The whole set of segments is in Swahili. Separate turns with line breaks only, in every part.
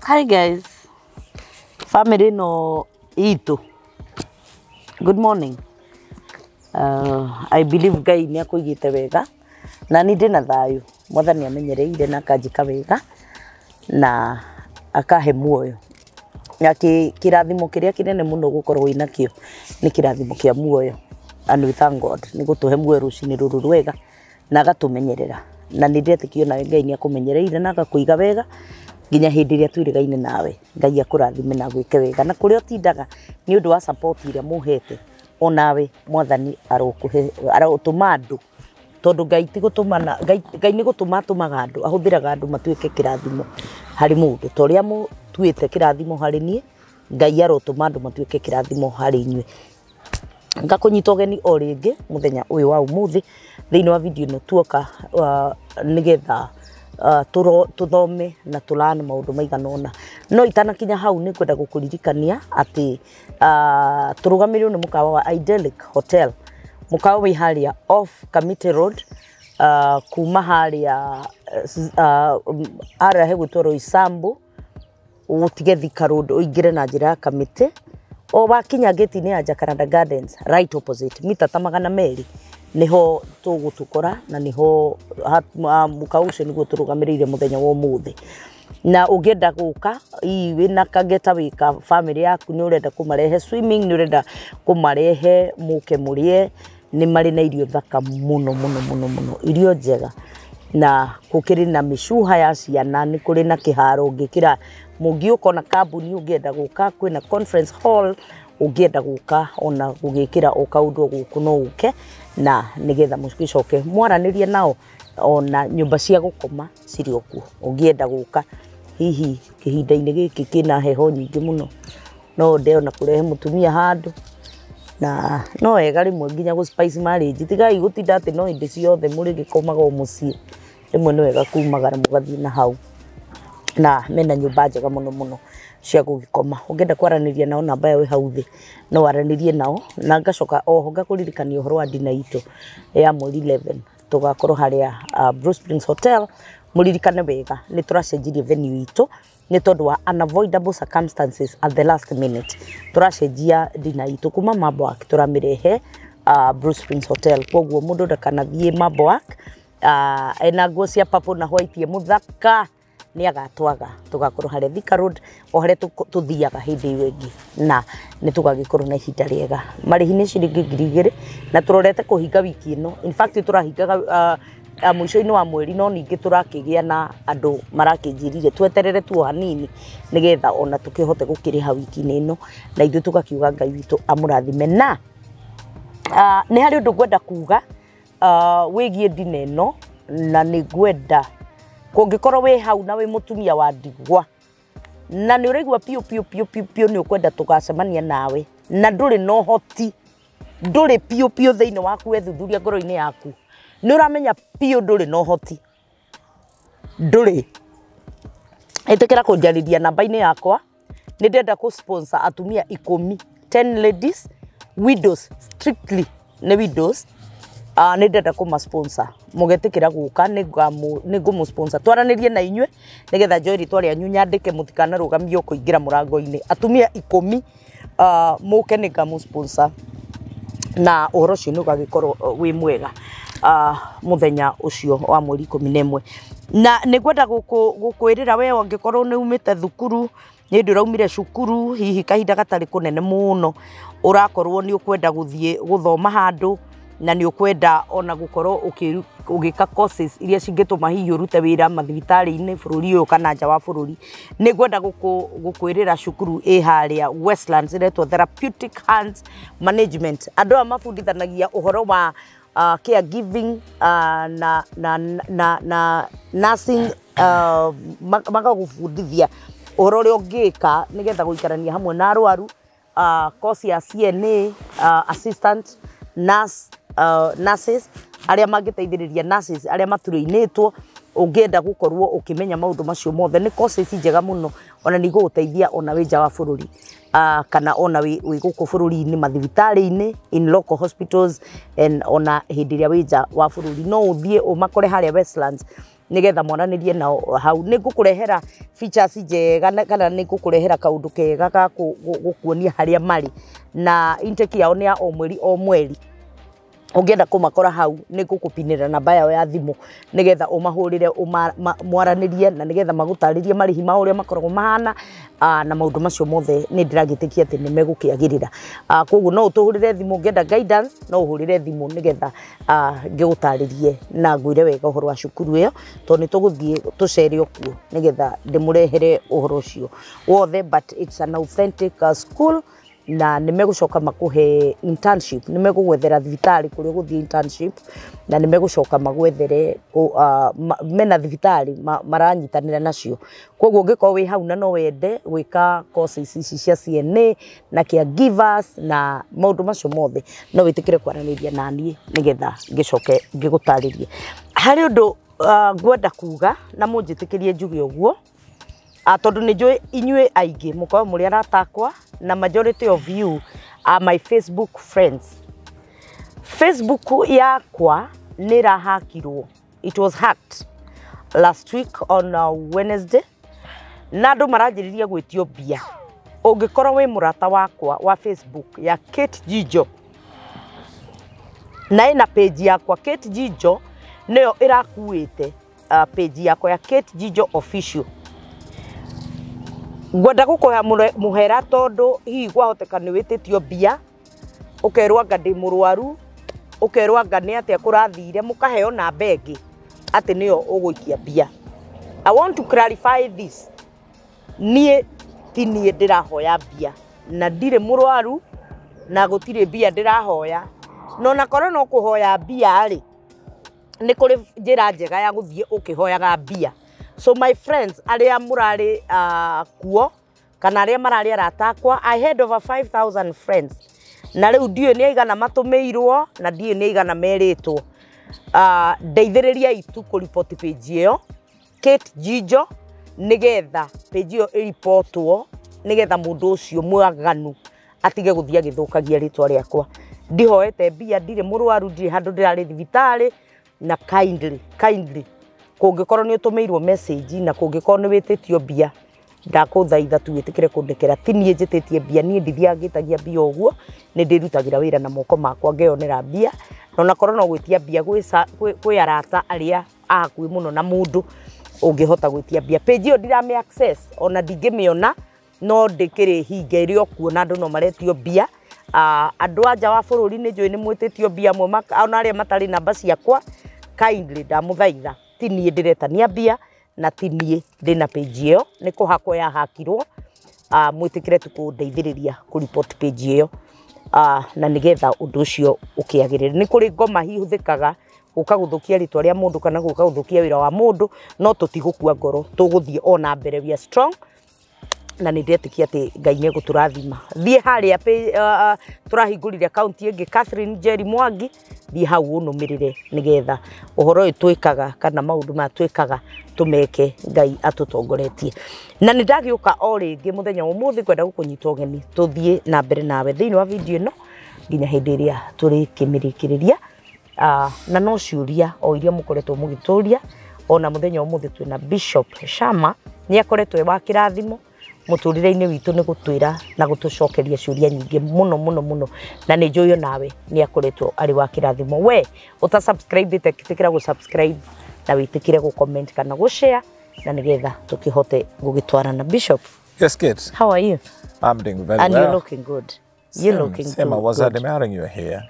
Hi guys, family no itu. Good morning. I believe Ngai ni akuigite wega na ni ndina thayu. Mwathani amenyereire na akanjika wega na akahe muoyo. Na kirathimo kiria kinene muno gukorwo inakio ni kirathimo kia muoyo. And we thank God ni gutuhe muoyo rucini ruru rwega na agatumenyerera. Na ni ndetikio na Ngai ni akumenyereire na agakuiga wega nginya hindi iria twirigaine nawe. Ngai akurathime na gwike wega na kuria utindaga ni undu wa support iria muhete onawe Mwathani arotuma andu tondu Ngai ti gutumana Ngai ni gutuma tumaga andu ahuthiraga andu matuike kirathimo hari mundu toria tuite kirathimo hari nie Ngai arotuma andu matuike kirathimo hari inywe. Ngakunyita ugeni o ringi muthenya uyu wa umuthi thiini wa video no tuoka nigetha tuthome na tulane maundu maiganona no itanakinya hau ni kwenda gukuririkania ati turugamirwo ni mukawa wa Idyllic Hotel mukawa wi haria off Kamiti Road kuma haria ara hegutoro Isambu utige THIKA Road uingire na njira ya Kamiti o wakinya gate ni ya Jacaranda Gardens right opposite mita ta 200 niho tugutukora na niho mukauce niguo turugamirire muthenya wa umuthi na ugenda guka wina kageta wika family yaku ni urenda kumarehe swimming ni urenda kumarehe muke murie ni mari na irio thaka muno irio njega na kukiri na mishuha ya ciana ni kuri na kiharo ngikira mungiuko na kambuni ugenda guka kwina conference hall ugenda guka ona gugikira o kaundu guku no uke na nigetha mugicoke mwaranirie nao ona nyumba cia gukoma ciri okuo ungienda guka hihi kihinda-ini giki kina heho nyingi muno no ndeo na kurehe mutumia handu na no wega rimwe nginya gu spice marriage tigai gutinda ati no indi ciothe muri gikomaga o mucii rimwe ni wega kumagara mugathii na hau na mena nyumba njega muno cia gugikoma ungenda kwaraniria nao namba yawe hau thi no waranirie nao na ngacoka oho ngakuririkania uhoro wa dina itu ya mweri 11 tugakorwo haria Bruce Springs Hotel muririkane wega ni turacenjirie venue itu ni tondu wa unavoidable circumstances at the last minute turacenjia dina itu kuma Mabwak turamirehe Bruce Springs Hotel koguo mundu ndakanathie Mabwak ena nguo cia papo na white muthaka ni agatwaga tugakorwo haria THIKA Road o haria tuthiaga hindi iyo ingi na ni tugagikorwo na ihinda riega marihi ni ciringi 2,000 na turorete kuhinga wiki ino in fact turahingaga mwisho-ini wa mweri no ningi turakigia na andu marakinjirire tweterere tu hanini nigetha ona tukihote gukiriha wiki-ini ino na ithu tugakiuga Ngai witu amurathime na ni hari undu ngwenda kuga wigie dina ino na ni ngwenda kungikorwo wi hau na wi mutumia wa ndigwa na ni uraigwa pio ni ukwenda tugacemania nawe na nduri no hoti nduri pio thiini waku wethuthuria ngoro-ini yaku ni uramenya pio nduri no hoti nduri itikira kunjariria namba-ini yakwa ni ndenda ku sponsor atumia 10 ladies widows strictly ne widows ni ndenda kuma sponsor mugetikira guka ni ngumu sponsor twaranirie na inywe nigetha njoeri twaria nyunya ndike mutikana rugamio kuingira murango-ini atumia 10 muke ni ngamu sponsor na uhoro cio ni ugagikorwo wi mwega muthenya ucio wa mweri 11 na ni gwenda gukwirira we ungikorwo ni umite thukuru ni ndiraumire cukuru hihi kahinda gatari kunene muno urakorwo ni ukwenda guthie guthoma handu na ni ukwenda ona gukorwo ugika courses iria cingituma hihi urute wira mathibitari-ini bururi uyu kana nja wa bururi ni gwenda gukwirira cukuru haria Westlands iretwo Therapeutic Hands Management andu a mabundithanagia uhoro wa caregiving na nursing magagubundithia uhoro uri ungika nigetha guikarania hamwe na arwaru course ya CNA assistant nurses aria mangiteithiriria nurses aria maturainitwo ungienda gukorwo ukimenya maundu macio mothe ni courses njega muno ona ni guguteithia ona winja wa bururi kana ona wi guku bururi-ini mathibitari-ini in local hospitals and ona hindi iria winja wa bururi no uthie umakore haria Westlands nigetha mwaranirie nao hau nigukurehera features njega kana nigukurehera kaundu kega ga gukuonia haria mari na intake yao ni ya o mweri ungienda kumakora hau nigukupinira namba yao ya thimu nigetha umahurire mwaranirie na nigetha magutaririe marihi ma uria makoragwo mahana na maundu macio mothe ni ndiragitikia ati ni megukiagirira koguo no utuhurire thimu ungienda guidance no uhurire thimu nigetha ngigutaririe na ngwire wega uhoro wa cukuru iyo to ni tuguthie tucere okuo nigetha ndimurehere uhoro ucio wothe but it's an authentic school na nimegucoka makuhe internship nimegugwethera thibitari kuri guthie internship na nimegucoka magwethere mena thibitari maranyitanira nacio koguo ngiko wi hau na no wende gwika courses ici cia CNA na caregivers na maundu macio mothe no witikire kwaraniria nani nigetha ngicoke ngigutaririe hari undu ngwenda kuga na munjitikirie njuge uguo tondu ni njui inyue aingi muko muri aratakwa na majority of you are my Facebook friends. Facebook yakwa nirahakirwo. It was hacked last week on Wednesday. Na andu maranjiriria gwitio bia. Ungikorwo wi murata wakwa wa Facebook ya Kate JIJO. Na ina page yakwa Kate JIJO niyo irakuite page yakwa ya Kate JIJO official. Gwenda gukoya muhera tondu hihi gwahoteka ni wititio bia ukerwa ngadi murwaru ukerwa ngani atia kurathire mukaheo na bengi ati niyo uguikia bia. I want to clarify this. Nie tinie ndirahoya bia na ndire murwaru na gutire bia ndirahoya no na korwo no kuhoya bia ri ni kuri njira njega ya guthie ukihoyaga bia. So my friends, aria murari kuo kana aria marari aratakwa, I had over 5,000 friends. Na riu ndio ni aigana matumeirwo na ndio ni aigana meritwo. Ndeithiriria itu ku report page iyo Kate JIJO nigetha page iyo reportwo nigetha mundu ucio mwaganu atige guthia githukagia ritwa riakwa. Ndihoete bia ndire murwaru ndire handu ndirari thibitari na kindly kungikorwo ni utumeirwo message na kungikorwo ni wititio bia ndakuthaitha tu witikire kundekera tinie njititie bia nie ndithia ngitagia bia uguo ni ndirutagira wira na moko makwa ngeyonera bia na korwo no gwitia bia gwi arata aria akui muno na mundu ungihota gwitia bia page iyo ndirame access ona ndingimiona no ndikiri hinge iri okuona andu no maretio bia andu anja wa bururi ni njui ni mwititio bia mwe ona aria matari namba ciakwa kindly ndamuthaitha tinie ndiretania bia na tinie ndina page iyo ni kuhakwo ya hakirwo mwitikire tu kundeithiriria ku report page iyo na nigetha undu ucio ukiagirira ni kuri ngoma hihuthikaga guka guthukia ritwa ria mundu kana guka guthukia wira wa mundu no tutigukua ngoro tuguthie ona mbere we are strong na ni ndetikia ati Ngai ni guturathima thie haria turahingurire account ingi Catherine Jerry Mwangi thie hau unumirire nigetha uhoro uyu twikaga kana maundu ma twikaga tumeke Ngai atutongoretie na ni ndagiuka o ringi muthenya umuthi kwenda gukunyita ugeni tuthie na mbere nawe thiini wa video ino nginya hindi iria turi kimirikiriria na no ciuria o iria mukoretwo mugituria ona muthenya umuthi twina Bishop Shammah ni akoretwo wa kirathimo muturire-ini witu ni gutwira na gutucokeria ciuria nyingi muno na ni njuyo nawe ni akoretwo ari wa kirathimo we uta subscribe tikira gu subscribe na witikire gu comment kana gu share na nigetha tukihote gugitwarana. Bishop,
yes kids,
how are you?
I'm doing very
and
well.
You're looking good. You're looking
Same,
good.
was admiring your hair.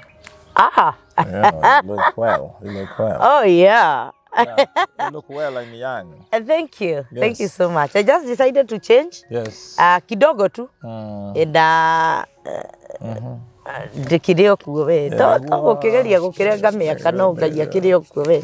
Yeah,
You look well. You look well.
Oh yeah.
Yeah, you look well and young.
Thank you.
Yes.
Thank you so much. I just decided to change.
Yes.
Kidogo tu. Ndikirio kuo we. To gukigeria gukirenga miaka no ngagia kirio kuo we.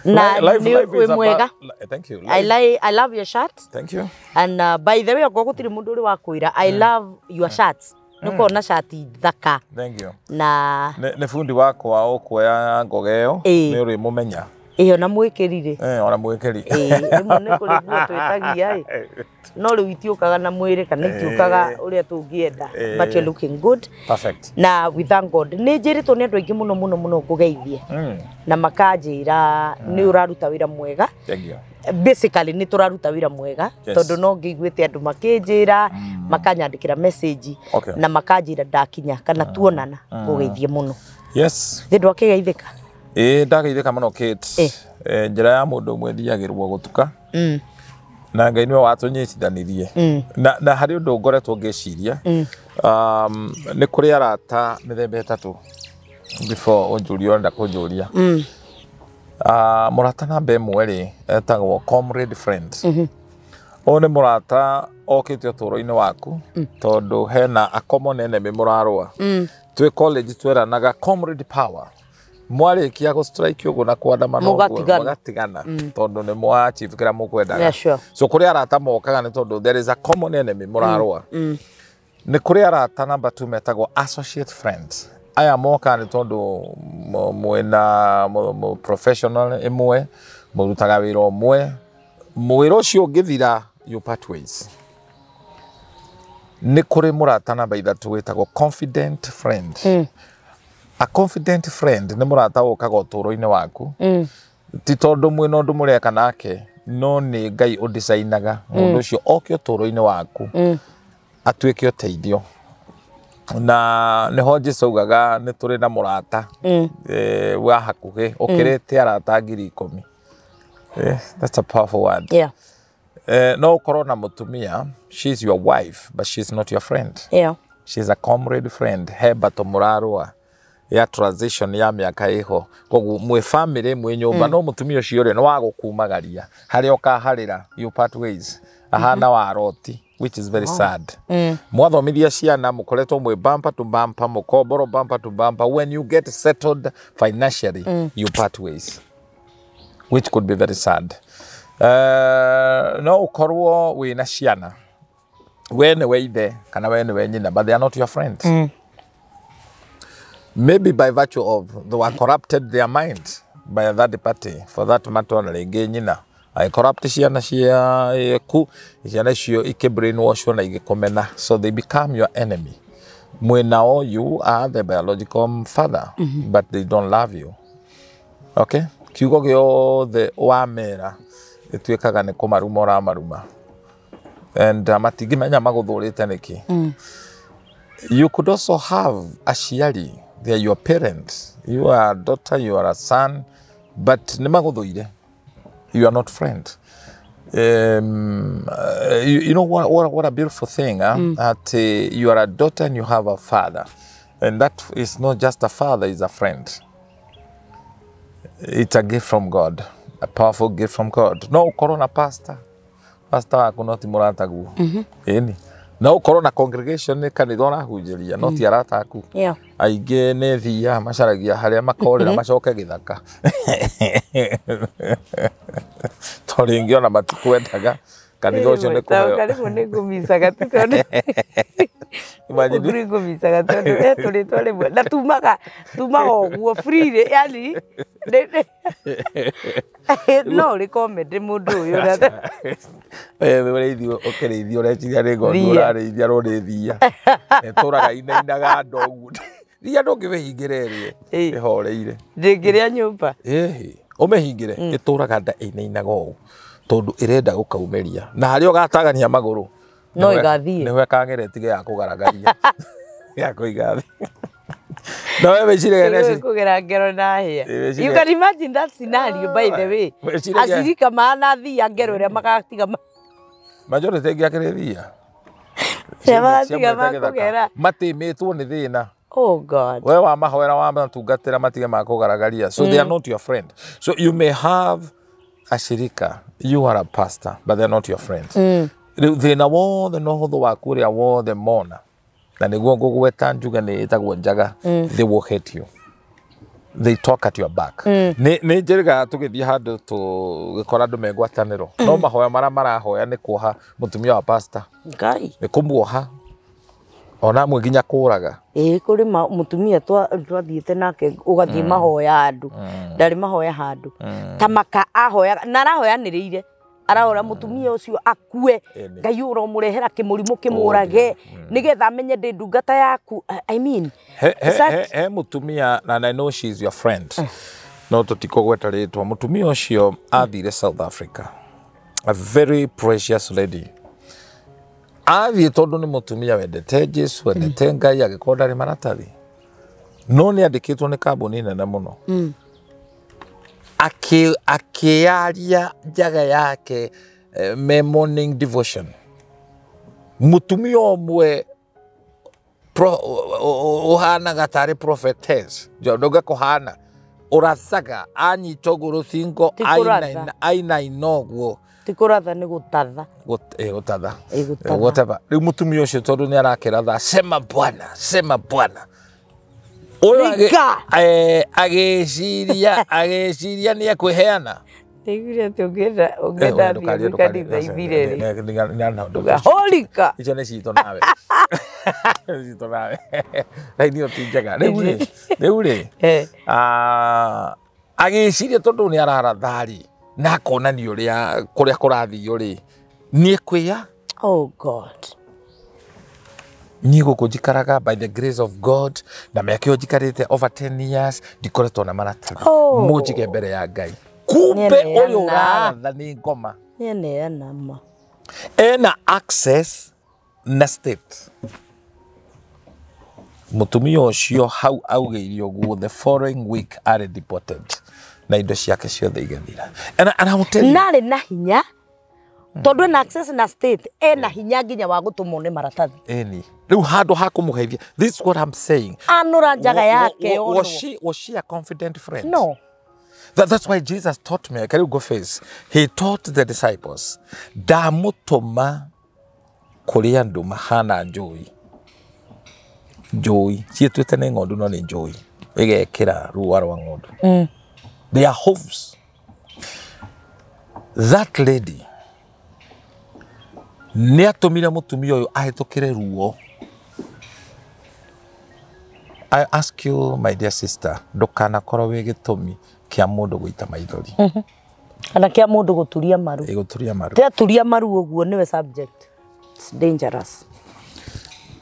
Na ni mwega.
Thank you.
I love your shirt.
Thank you.
And by the way, gutiri mundu uri wa kuira. I love your shirts. Nuko na shati thaka.
Thank you.
Na
ne fundi wako wa okuoya ngogeo ni uri mumenya.
Iyo na mwikirire.
Ona mwikiri.
Rimwe ni kuri nguo twetagia no riu itiukaga na mwiri kana itiukaga uria tungienda. But you're looking good.
Perfect.
Na we thank God. Ni njiritwo ni andu aingi muno ngugeithie. Na makanjira ni uraruta wira mwega.
Thank you.
Basically ni turaruta wira mwega tondu no ngiguite andu makinjira makanyandikira message na makanjira ndakinya kana tuonana ngugeithie muno.
Yes.
Thindwa kigeithika.
Ndageithika muno Kate. Njira ya mundu mwendiyagirwo gutuka. Na Ngai niwe watunyitithanirie. Na hari undu ngoretwo ngeciria. Ni kuri arata mithemba itatu before unjurio nda kunjuria. Murata namba imwe ri etagwo comrade friend. O ni murata okite uturo-ini waku tondu hena a common enemy murarwa. Twi college tweranaga comrade power. Mwarikia go strike ugo na kwandamana mugatigana tondu ni mwa chief kira mukwendaga. So kuri arata mokaga ni tondu there is a common enemy murarwa. Ni kuri arata namba 2 metagwo associate friends. Aya moka ni tondu mwena professional imwe murutaga wira umwe mwira ucio ungithira you part ways. Ni kuri murata namba 3 witagwo confident friend. A confident friend ni murata ukaga uturo-ini waku. Ti tondu mwina undu mureka nake no ni Ngai udesignaga mundu ucio oke uturo-ini waku atuike uteithio. Na neho Jesu ugaga ni turi na murata wa hakuhi ukirite arata 10,000. That's a powerful word.
Yeah.
No ukorwo na mutumia, she's your wife but she's not your friend.
Yeah.
She's a comrade friend. Heba to murarwa ya transition ya miaka iho. Kogu mwe family mwe nyumba no mutumia ucio ri no wagukumagaria. Hari okaharira you part ways. Ahana wa roti. Which is very sad. Mwathomithia ciana mukoretwo mwe bumper to bumper, mukoboro bumper to bumper. When you get settled financially, you part ways, which could be very sad. No ukorwo wina ciana wene weithe kana wene wenyina, but they are not your friends. Maybe by virtue of they were corrupted their mind by a third party, for that matter rege nyina I corrupt ciana cia ku ciana cio ike brainwash na igikomena, so they become your enemy. Mwenao you are the biological father, but they don't love you. Okay? Kiugo gyo the wamera etwekaga ne kumaruma maruma. And matigimenya maguthurite niki. You could also have a shiari. They are your parents. You are a daughter, you are a son, but nimaguthuire. You are not friends. You know what a beautiful thing, that you are a daughter and you have a father. And that is not just a father, it's a friend. It's a gift from God, a powerful gift from God. No corona pastor wako noti murata guo. Eni. No corona congregation ni kanithona hunjiria noti arata aku. Aige ne thia macaragia haria makorera macoke githaka. Tori ngiona matikwendaga kanitho ucio ni kuheo.
Karibu ni ngumicaga tutonde. Imagine ngumicaga tondu turi twari mwe na tumaga uguo free yani. No ri comedy mundu uyu na.
Wewe ithio okereithio reciria ri gondu urarithia rori thia. Eturaga inainaga ndogu. Thia ndungivihingire ihoreire. Ndingiria
nyumba.
Umehingire ituraga nda inainaga ugu tondu irenda gukaumeria na hari ogatagania maguru
no igathie
niwe kangere tige ya kugaragaria ya kuigathi no wewe cire nesi
kugera ngero na hia. You can imagine that scenario by the way. Asirika maana thia ngero ria magatiga
majority ngiakirithia
magatiga makugera
matimitwo ni thina.
Oh God.
Wewe wa mahoera wa matungatira matige makugaragaria, so they are not your friend. So you may have a shirika, you are a pastor, but they're not your friends. Thina wothe no huthu waku ria wothe mona na niguo ngugweta njuga ni itagwo njaga, they will hate you. They talk at your back. Ni njiriga tugithia handu tugikora andu megwataniro no mahoya mara marahoya ni kuoha mutumia wa pastor.
Ngai.
Ni kumuoha ona mwe nginya kuraga
kuri mutumia twathiite nake ugathie mahoya andu ndari mahoya handu tamaka ahoya na arahoyaniriire arahora mutumia ucio akue ngai uromurehera kimurimu kimurage nigetha amenye ndi ndungata yaku. I mean
he mutumia na I know she's your friend no tutikogweta ritwa mutumia ucio athire South Africa, a very precious lady. Athie tondu ni mutumia wendete Jesu wendete Ngai agikorwo maratathi no ni andikitwo ni kambuni nene muno akiaria njaga yake morning devotion. Mutumia omwe uhana gatari prophetess jondoga kohana urasaga anyitoguru singo aina inogwo
tikuratha ni gutatha
gutatha whatever. Riu mutumia ucio tondu ni arakiratha sema bwana ageciria ni ekwiheana
Tegire tugenda kanitha ithire holika
icio ni cito nawe cito nawe raini otinjaga riu ri ageciria tondu ni ararathari na akonani uria kuria kurathio ri ni ekwiya.
Oh God.
Nigo kujikaraga by the grace of God na meke ojikarite over 10 years dikoretwo na maratathi mujige mbere ya Ngai kumbe uyu uratha ni ngoma
nene nama
ena access na state. Mutumia ucio hau augeirio guo the following week are deported na indo ciake ciothe igathira and I will tell you
nari na hinya tondu na access na state ena hinya nginya wa gutumwo ni maratathi
eni riu handu hakumugeithia. This is what I'm saying.
Anura njaga yake
was she a confident friend?
No.
That's why Jesus taught me. Can you go face? He taught the disciples damutuma kuri andu mahana njui si twite ne ngondu no ni njui igekira ruwa rwa ngondu they are hooves. That lady ni atumire mutumia uyu ahitukire ruo. I ask you my dear sister, ndukana korwo wi gitumi kia mundu guita maithori
kana kia mundu guturia maru turia maru uguo niwe subject. It's dangerous.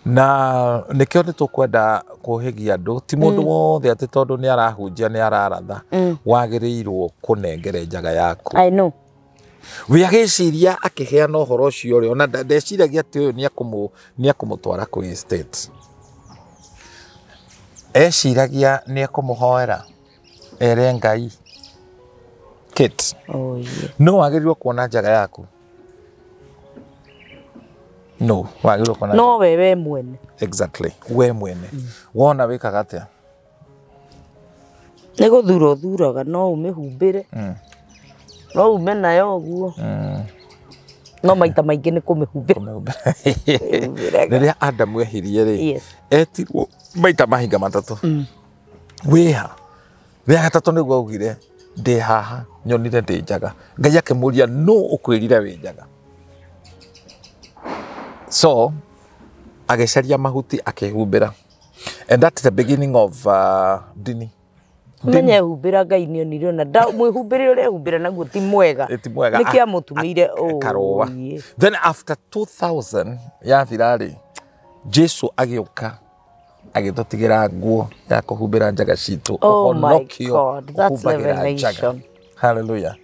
Na nikio ni tukwenda kuhigia andu ti mundu wothe ati tondu ni arahunjia ni araratha wagirirwo kunengere njaga yaku.
I know.
We agiciria akiheana uhoro ucio ri ona ndeciragia ati uyu ni akumutwara kuri state. Eciragia ni akumuhoera ere Ngai kit.
Oh yeah.
No wagirirwo kuona njaga yaku. No wagirirwo kuona
no wewe mwene.
Exactly we mwene wona wikaga atia
ni guthuraga no umihumbire no ume nayo guo no maita maingi ni kumihumbira riria Adam wehirie ri etirwo maita mahinga matatu wiha ria gatatu niguo augire ndi haha nyonire ndi njaga Ngai akimuria no ukwirire wi njaga. So agecaria mahuti akihumbira and that's the beginning of dini. Menye humbira Ngai ni onire na nda mwihumbire ure humbira naguo ti mwega nikia mutumire
karowa. Then after 2000 yathirari Jesu agiuka agitutigira nguo ya kuhumbira njaga citu
uhonokio that's revelation.
Hallelujah.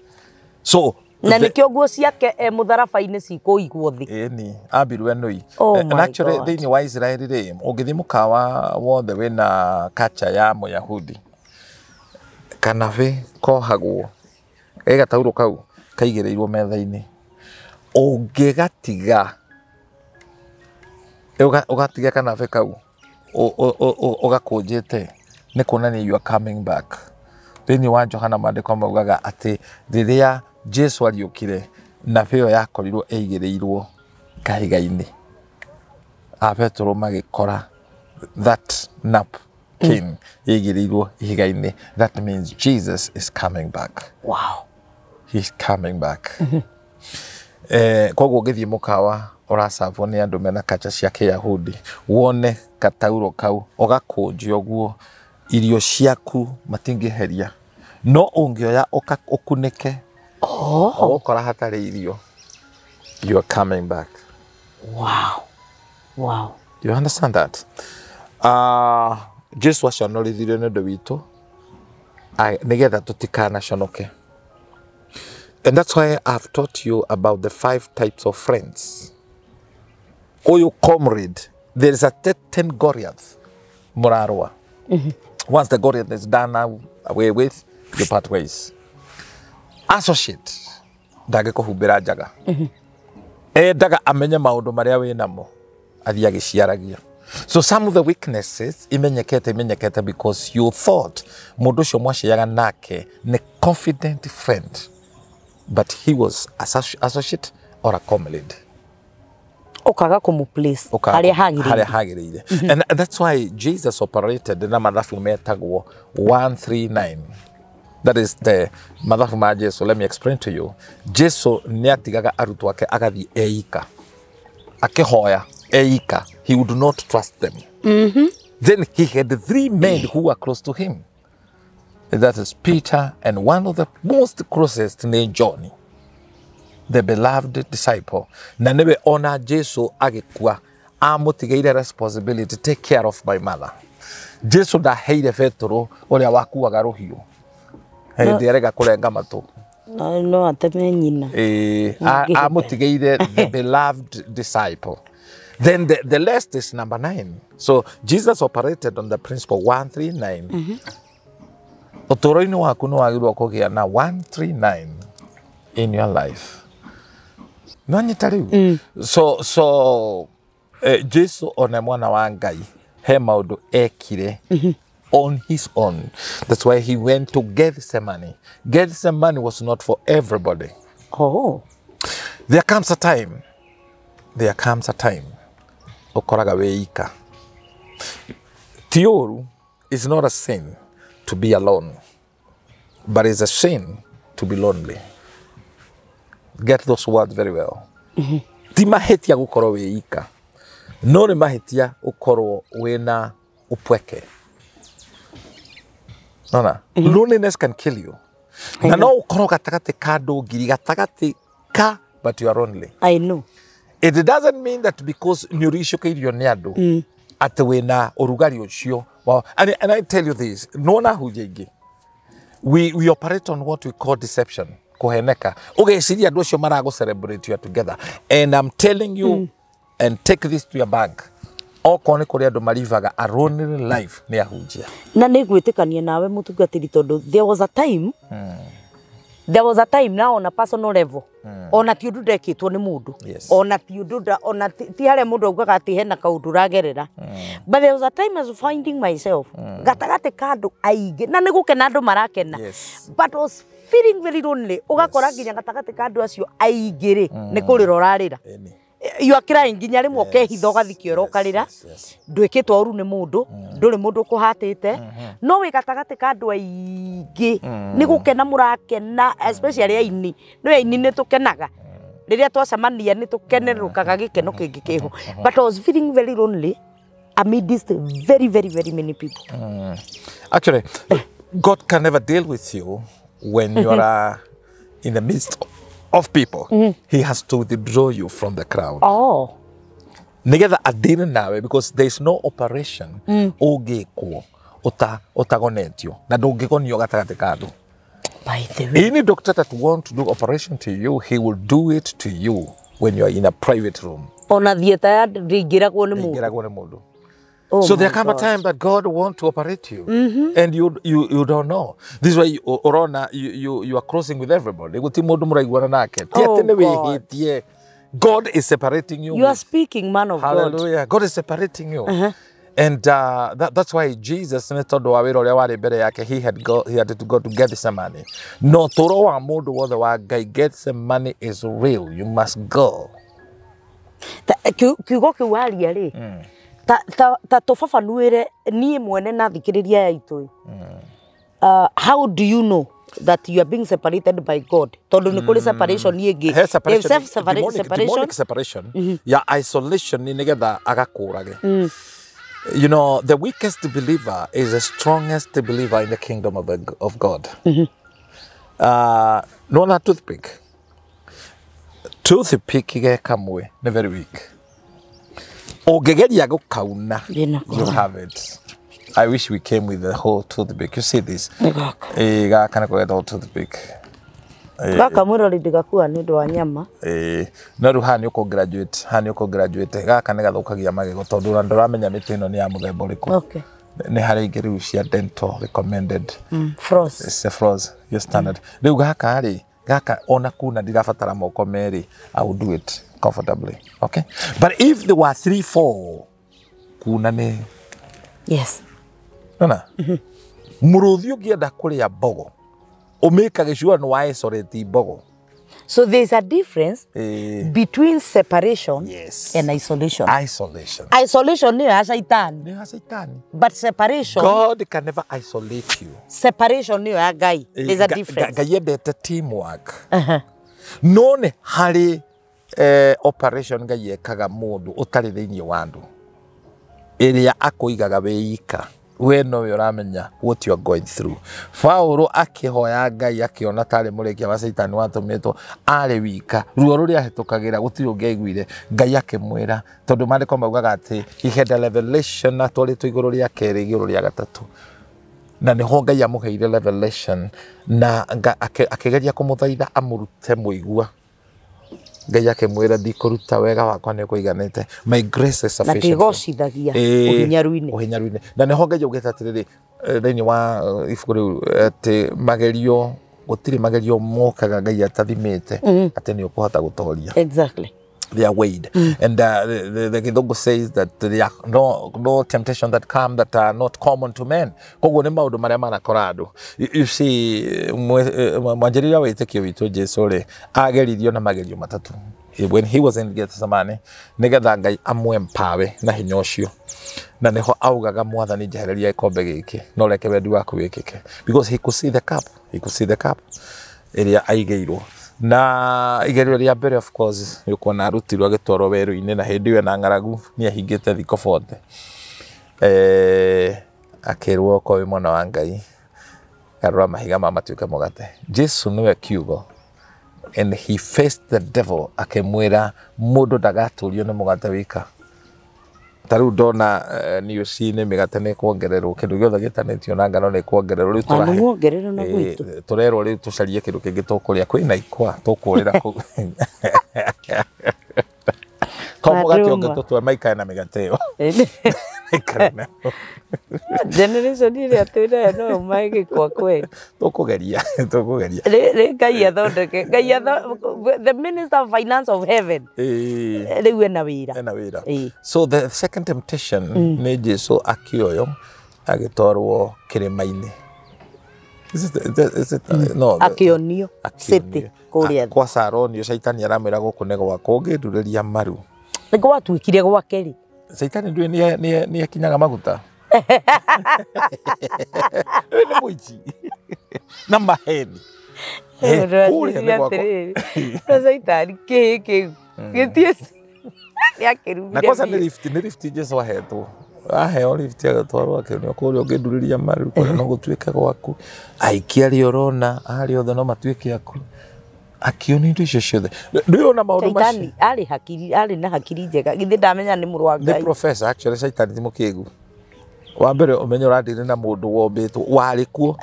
So
na nikio nguo ciake mutharafa-ini cikuigwo thi
ni ambirwe nui and actually thini wa Israeli ri ungithi mukawa wothe wina culture ya Muyahudi kanabe kohagwo gatauro kau kaigireirwo metha-ini ungigatiga ugatiga kanabe kau ugakunjite ni kuonania you are coming back. Thini wa Johana mandiko maugaga ati riria Jesu ariukire na peo yakorirwo eigireirwo kahiga-ini Petro magikora that napkin eigireirwo ihiga-ini. That means Jesus is coming back.
Wow.
He's coming back. Koguo ngithie mukawa uracabwo ni andu mena kacha cia Kiyahudi wone katauro kau ugakunjia guo irio ciaku matingiheria no ungioya ukunike ukora hatari irio you are coming back.
Wow.
You understand that? Jesus acionorithire ni ndu witu nigetha tutikana conoke. And that's why I've taught you about the 5 types of friends. Oyo comrade, there is a 10 Goliath, Murarua. Once the Goliath is done away with, you part ways. Associate, daga kuhubira jaga. Daga amenye maundu maria we namo, athi agiciaragia. So some of the weaknesses, imenyekete because you thought mundu ucio mwaciaga nake ni confident friend. But he was associate or a comrade.
Okaga kumu place. Haria
hagirire. And that's why Jesus operated na mathafu metagwo 139. That is the mathafu ma Jesu. Let me explain to you. Jesu niatigaga arutwo ake agathi eika. Akihoya eika. He would not trust them. Then he had 3 men who were close to him. That is Peter and one of the most closest named John, the beloved disciple. Na newe ona Jesu agikua amutigeire responsibility to take care of my mother. Jesu da heire Petro uria wakuaga ruhiu. Hindi arega kurenga matu.
No ateme nyina.
Amutigeire the beloved disciple. Then the list is number 9. So Jesus operated on the principle 139. Utoroini waku no wagirwo kugia na 139 in your life. Nanyita riu. So Jesu ona mwana wa Ngai he maundu ekire on his own. That's why he went to Gethsemane. Gethsemane was not for everybody. There comes a time ukoraga weika. Tioru is not a sin to be alone, but it's a sin to be lonely. Get those words very well. Ti mahetia gukorwo weika, no ni mahetia ukorwo wena upweke. Loneliness can kill you. Na no ukorwo gatagati ka ndungiri gatagati ka, but you are lonely.
I know.
It doesn't mean that because nyuricukeirio ni andu ati wena urugari ucio. Well, and I tell you this, nona hujegi. We operate on what we call deception. Koheneka. Okay, sidi andu ucio marago celebrate you together. And I'm telling you, and take this to your bank. Okone kuri andu marivaga a lonely life ni ahujia. Na
nigwitikania nawe mutungatiri tondu there was a time now on a personal level. Ona ti undu ndekitwo ni mundu. Ona ti undu ona ti hare mundu augaga ati hena kaundu ragerera. But there was a time I was finding myself gatagate kandu aige na nigukena andu marakena. But I was feeling very lonely. Ugakora nginya gatagate kandu acio aigire ni kurira urarira. You are crying nginya rimwe ukehitha ugathikiora ukarira ndwikitwo uru ni mundu nduri mundu kuhatite no wi gatagati ka andu aingi ni gukena murakena especially aini no aini ni tukenaga riria twacemania ni tukenerukaga gikeno kingi kiho but I was feeling very lonely amidst very many people.
Actually, God can never deal with you when you are in the midst of people. He has to withdraw you from the crowd. Nigetha adire nawe because there is no operation ogekwo utagonetio na ndungigonio gatagati kandu.
By the way,
any doctor that want to do operation to you, he will do it to you when you are in a private room.
Ona thieta ya ringiragwo ni mundu.
So there come a time that God wants to operate you, and you don't know. This is why you are crossing with everybody. God is separating you.
You are speaking, man of
Hallelujah. God. Hallelujah. God is separating you. And that's why Jesus, he had to go to Gethsemane. No, toro wa mundu wothe wa Ngai, Gethsemane is real. You must go.
Kiugo kiu waria ri. Ta tofafanuire nie mwene na thikiriria ya itoi. How do you know that you are being separated by God. Tondu ni kuri separation yegi.
Demonic separation. Ya isolation ni nigetha agakurage. You know, the weakest believer is the strongest believer in the kingdom of God. No na toothpick. Toothpick ge kamwe, ne very weak. Ogegeria go kauna. You have it. I wish we came with the whole toothpick. You see this? Ga kana ko the whole toothpick.
Gaka mwirori ndigakuwa ni ndu wa nyama.
No ru hani uko graduate. Gaka ne gathukagia magego tondu nduramenya miti ino ni ya muthemba uriku.
Okay.
Ni hari ingiri cia dental recommended.
Frost.
It's a frost. Your standard. Riu gaka ona kuna ndirabatara moko meri. I will do it comfortably. Okay? But if there were 3-4 kuna ni
yes.
Nona? Muruthi ukienda kuria bogo. Umekage sure no isolate bogo.
So there's a difference between separation and isolation. Isolation ni ya Satan. But separation,
God can never isolate you.
Separation ni ya Ngai. There's a difference.
Ngai yendete teamwork. No ne hari operation Ngai yekaga mundu utari thiini wa andu. Iria akuigaga weika. We no uramenya what you are going through. Paulo akihoya Ngai akiona tari murekia wa Satan watumitwo ari wika. Ruo ruria hitukagira gutiri ungeiguire Ngai akimwira tondu mandiko maugaga ati he had a revelation atwaritwo iguru ria keri iguru ria gatatu. Na niho Ngai amuheire revelation na akigeria kumuthaitha amurute muigua. Ngai akimwira ndikuruta wega wakwa ni kuiganite. My grace is sufficient.
Na tigocithagia
uhinyaruine. Na niho Ngai ugeta atiriri thiini wa ibuku riu ati magerio gutiri magerio mokaga Ngai atathimite ati ni ukuhota gutoria.
Exactly.
They are weighed. And the Kidogo says that there are no temptation that come that are not common to men. Koguo ni maundu maria manakorado. You see, mwanjirira wa itekio witu Jesu ri ageririo na magerio matatu. When he was in Gethsemane, nigetha Ngai amwempawe na hinya ucio. Na niho augaga mwathani njehereria ikombe giki no reke wendi waku wikike. Because he could see the cup. He could see the cup. Iria aigeirwo. Na igerio ria mbere of course yuko arutirwo agitwaro weru-ini na hindi we na ngaragu ni ahingite thiko 40 akirwo ko we mwana wa Ngai garura mahiga matuika mugate. Jesu niwe kiugo and he faced the devil akimwira mundu ndagaturio ni mugate wika. Taru ndona niuci-ini migate ni kuongererwo kindu giothe gitanitio na ngano ni kuongererwo riu
turahe na gwitu
turerwo riu tucarie kindu kingi tukuria kwina ikwa tukurira ku tomugate onge tutwe maikae na migate yo
generation ile atwira no maige kwa kwe
tukugeria
Ngai athondeke the minister of finance of heaven riu ena wira
so the second temptation ni Jesu akioyo agitorwo kirima-ini no
akionio city kuria
kwa Saroni Saitani aramwira guku ne gwako nginduriria maru
niko watwikire gwakeri
Saitani ndui ni akinyaga maguta ni muici na maheni
Saitani kiki gitiesi ya kirumire
na kosa ni lift Jesu ahetwo aheo lift agatwarwo akionio kuria nginduriria maru kuria no gutwika gwaku aikia ri urona ari othe no matwike aku akioni indo icio ciothe ndio na maundu macio
Saitani ari na hakiri njega githi ndamenya ni muru wa Ngai
the professor actually Saitani ti mukigu wa mbere umenye urandire na mundu wombitwo wari kuo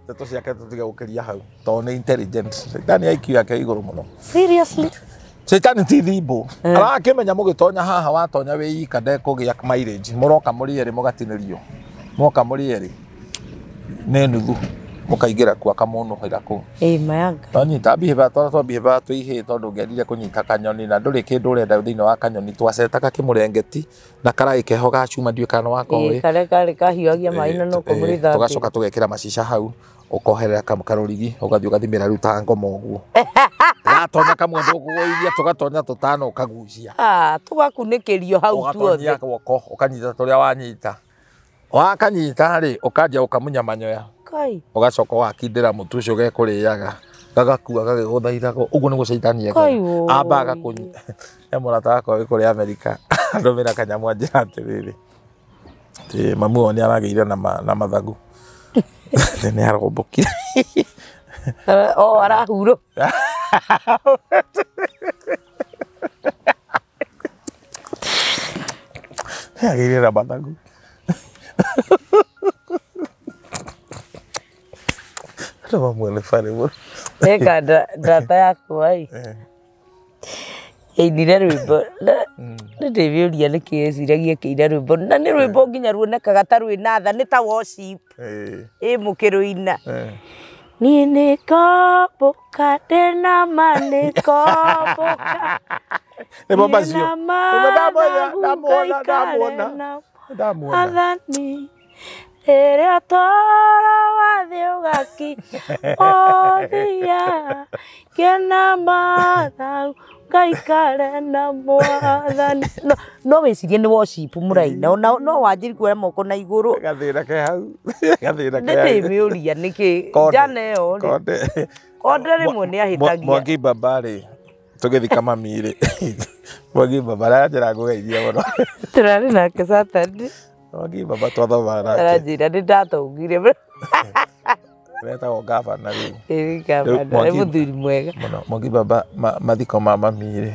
teto ciake tutiga gukiria hau to ni intelligent Saitani IQ yake iguru muno
seriously
Saitani ti thimbo arakimenya mugitonya haha watonya wika ndekugia mileage muroka muri eri mugatinirio muka muri eri ne nuthu mukaigira kwa kamuno hiraku
mayanga
tonyita bihiva twihi tondu ngerire kunyita kanyoni na nduri kindu urenda thiini wa kanyoni twacetaka kimurengeti na karai keho gacuma ndiukano wako we
kare kahiagia maina no kumuritha
tugacoka tugekira macica hau ukoherera karurigi ugathii ugathimira ruta ngoma uguo gatonya kamwe nduguoithia tugatonya tutano ukagucia
tugakunikirio hau tuothe
ukanyita turia wanyita wakanyita ri ukanjia ukamunya manyoya
Kai.
Ugacoka wakindira mutu ucio gekuriaga. Gagakua gagiguthaithaga. Uguo niguo shaitani ekaga. Ambaga kunyi. Murata wakwa kuri Amerika. Ndomira kanyamu anjira atiriri. Mamu wao ni arageire na mathagu. Ni aragombokire.
Arahuro.
Ageire na mathagu. Ndo mwele fare mo.
Eka data yako ai. Nire rwimbo ndiviuria nikiciragia kiire rwimbo na ni rwimbo nginya ruonekaga ta rwina tha ni ta worship mukiruina ni nikoboka ndina manikoboka
Ebo bazio ndamuona
athani ere toro wathio gaki othia kena matha kaikare na mwathani no wicirie ni worship muraina no wanjiri kuoya moko na iguru
gathira ke hau gathira ke
ndi miuria niki jane yo konde rimwe ni ahitagia
Mwangi baba ri tugithika mami ri Mwangi baba arajira gugeithia muno
turari nake Saturday
Mwangi baba twathoma nake
arajira ndi ndatungire
Reta o gavana ri.
Gavana muthuri mwega.
Mwangi baba mathiko ma mami ri.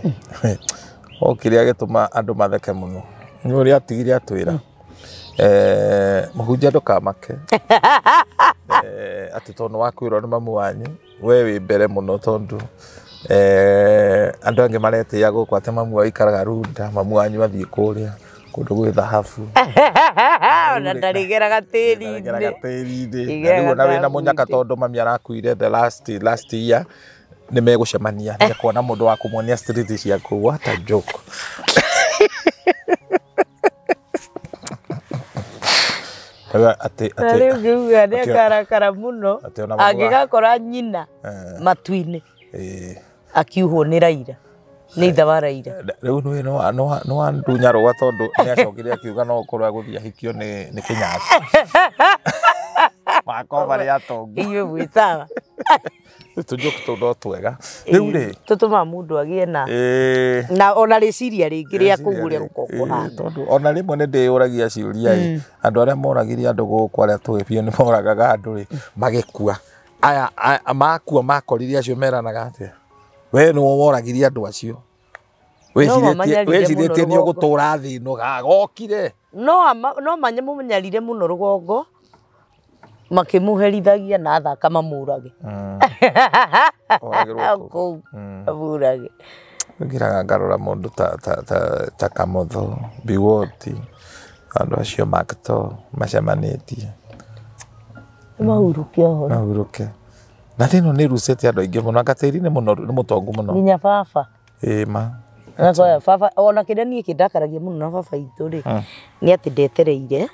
O kiria gituma andu matheke muno. Ni uri atigire atwira. Muhunjia ndukamake. Ati tondu wakwirwo ni mamu wanyu we wi mbere muno tondu andu ange maretia guku ati mamu wa ikaraga runda mamu wanyu athie kuria kundu gwi thahabu
ona ndarigera gatiri
riu na wina munyaka tondu mami arakuire the last year ni megucemania ni kuona mundu wa kumuonia street ciaku what a joke
riu ngiuga ni karakara muno angigakora nyina matu-ini akiuhwo ni Raila ni itha wa Raila
riu no andunya rwa tondu ni acokire akiuga no ukorwo aguthia hikio ni kinyasi mako bari atongu
iyo gwitaga
tujoku todo twega riu ri
tutuma mundu agie na ona riciria ringi ria kuguria gukoko
tondu ona rimwe ni ndiyuragia ciuria andu aria moragiria andu guku aria twipio ni moragaga andu ri magikua aya makua makoriria acio meranaga atia we no woragiria andu acio weciretie ni ugutura thi no gagokire
no manye mumenyarire muno rugongo makimuherithagia na athaka mamurage amurage
ngiraga ngarora mundu ta Kamotho Biwoti andu acio makto macemanitie mahuruke na thino ni rusete andu aingi muno agatiri ni mutongu muno
nginya baba
ma
na kwa baba ona kida nie kindakaragia muno na baba itu ri ni ati ndetereire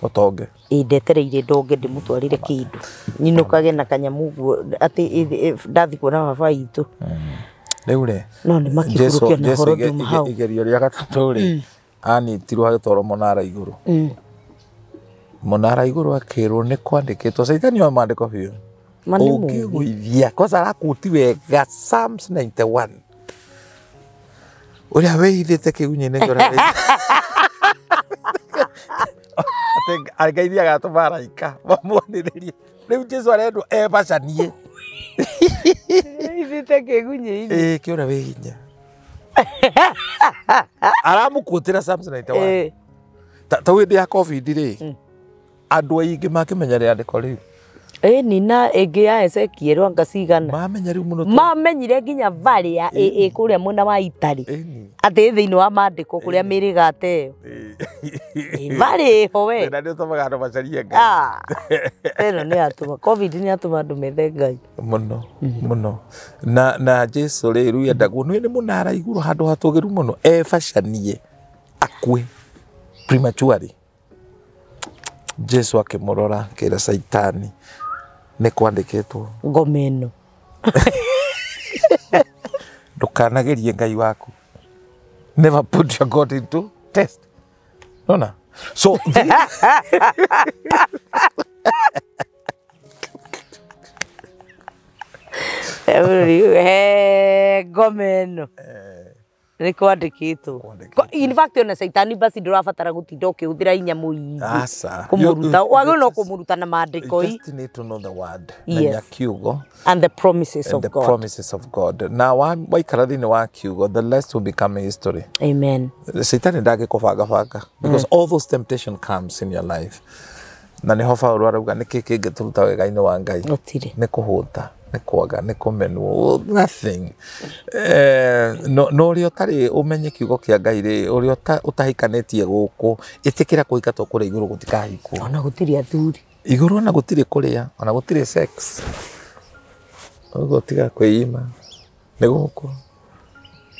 utonge
ndetereire ndonge ndimutwarire kindu ninukage na kanyamu guo ati ndathi kuona baba itu
riu ri
no ni makikurukia na horo ndum hau
igerio ria gatatu ri anitirwo agitwaro Monara iguru Monara iguru akirwo ni kwandikitwo caitani wa mandiko biu ukiguithia kosa arakuti wega Psalms 91 uria weithite kigunye-ini njora ati argeithia gatumaraika mamuoniririe riu Jesu arendwo ebacanie
ithite kigunye-ini
kiura wi hinya aramukutira Psalms 91 ta windi ya covid ri andu aingi makimenya riandiko riu
nina ege ya Ezekiel angacigana
mamenya riu muno
mamenyire nginya varia kuria mwena wa Itari ati thiini wa mandiko kuria mirigate vari ho we
na ndio tomaga andu macarie Ngai
eno ni atuma covid ni atuma andu methe Ngai
muno na Jesu riu yendaguo ni Monara iguru handu hatugiru muno ebacanie akue prematurely Jesu akimurora kira Saitani ni kwandikitwo
ngomeno
ndukanagerie Ngai waku never put your God into test so
Ngomeno. Nĩ kwandĩkĩtwo. In fact ona Saitani basi ndũrabatara gũtinda ũkĩhũthĩra inya mũingĩ kũmũruta. Wagĩrĩirwo no kũmũruta na maandĩko.
You just need to know the word. Yes. Kiugo.
And the promises of God.
And the promises of God. Now, waikara thĩinĩ wa kiugo, the rest will become a history. Amen. Saitani ndangĩkũbangabanga. Because all those temptation comes in your life. Na nĩho Paũlũ arauga nĩkĩ kĩngĩtũruta wega-inĩ wa Ngai. Nĩ kũhũta. Nĩ kwaga nĩ kũmenwo nothing no ũrĩa ũtarĩ ũmenye kiugo kĩa Ngai rĩ ũrĩa ũtahikanĩtie gũkũ ĩtĩkĩra kũhika to kũrĩa igũrũ gũtikahikwo ona gũtirĩ athuri igũrũ ona gũtirĩ kũrĩa ona gũtirĩ sex ũguo tiga kwĩima nĩ gũkũ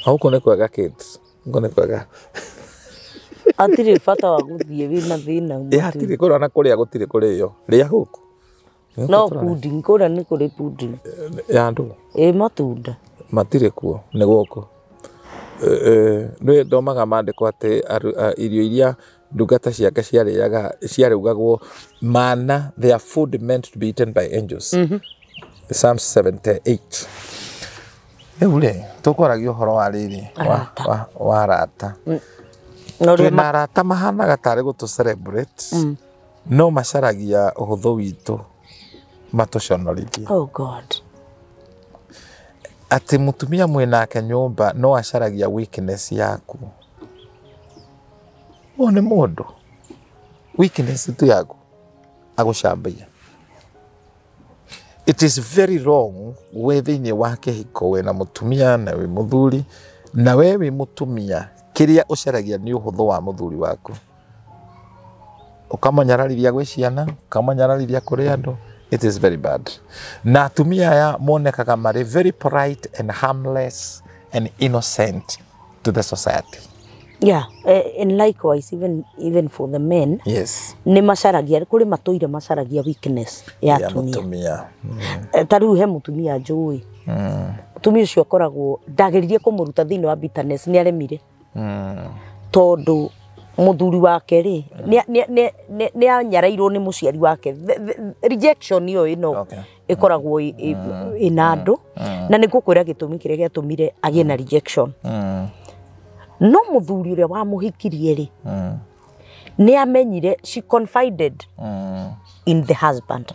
gũkũ nĩ kwega kids gũkũ nĩ kwega atirĩ bata wa gũthiĩ wĩna thĩna hatirĩ kũrĩa na kũrĩa gũtirĩ kũrĩo rĩa gũkũ no pudding kũrĩa nĩ kũrĩ pudding ya andu matunda matirĩ kuo nĩ gũkũ nĩ ndomaga maandĩko atĩ irio iria ndungata ciake ciarĩugagwo manna their food meant to be eaten by angels. Psalm 78. Rĩu rĩ tũkwaragia ũhoro wa rĩrĩ wa arata twĩna arata mahanaga tarĩ gũtũ celebrate no macaragia ũhũthũ witũ matoconorithia. Oh God. Ati mutumia mwinake nyumba no acaragia weakness yaku. One mundu weakness tu yaku agucambia. It is very wrong within wa kihiko wena mutumia na we muthuri na wewe mutumia kiria ucaragia ni uhuthu wa muthuri waku. Ukamanyararithia gwi ciana, ukamanyararithia kuri andu. It is very bad. Na atumia aya monekaga marĩ very polite and harmless and innocent to the society. Yeah, and likewise even for the men. Yes. Nĩ macaragia kũrĩ matũire macaragia weakness ya atumia. Tarĩu he mutumia njũĩ. Mutumia ũcio akoragwo ndageririe kũmũruta thĩinĩ wa bitterness nĩ aremire. Tondũ muthuri wake ri ni anyarairwo ni muciari wake rejection iyo ino ikoragwo ina andu na ni gukwira gitumi kiria giatumire agie na rejection no muthuri uria wa muhikirie ri ni amenyire she confided in the husband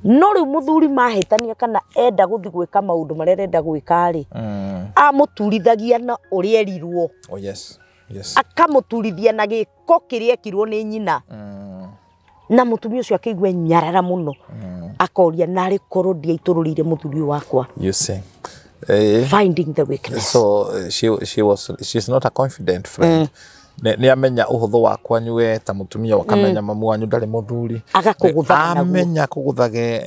no riu muthuri mahitania kana enda guthi gwika maundu maria enda gwika ri amuturithagia na uria erirwo. Oh yes. Yes. Akamuturithia na giko kiria ekirwo ni nyina. Na mutumia ucio akigwe nyarara muno. Akoria nari korwo ndia itururire muthuri wakwa. You see. Finding the weakness. So she's not a confident friend. Ni amenya uhuthu wakwa nywe ta mutumia wakamenya mamu wanyu ndari muthuri. Agakuguthaga naguo. Amenya kuguthage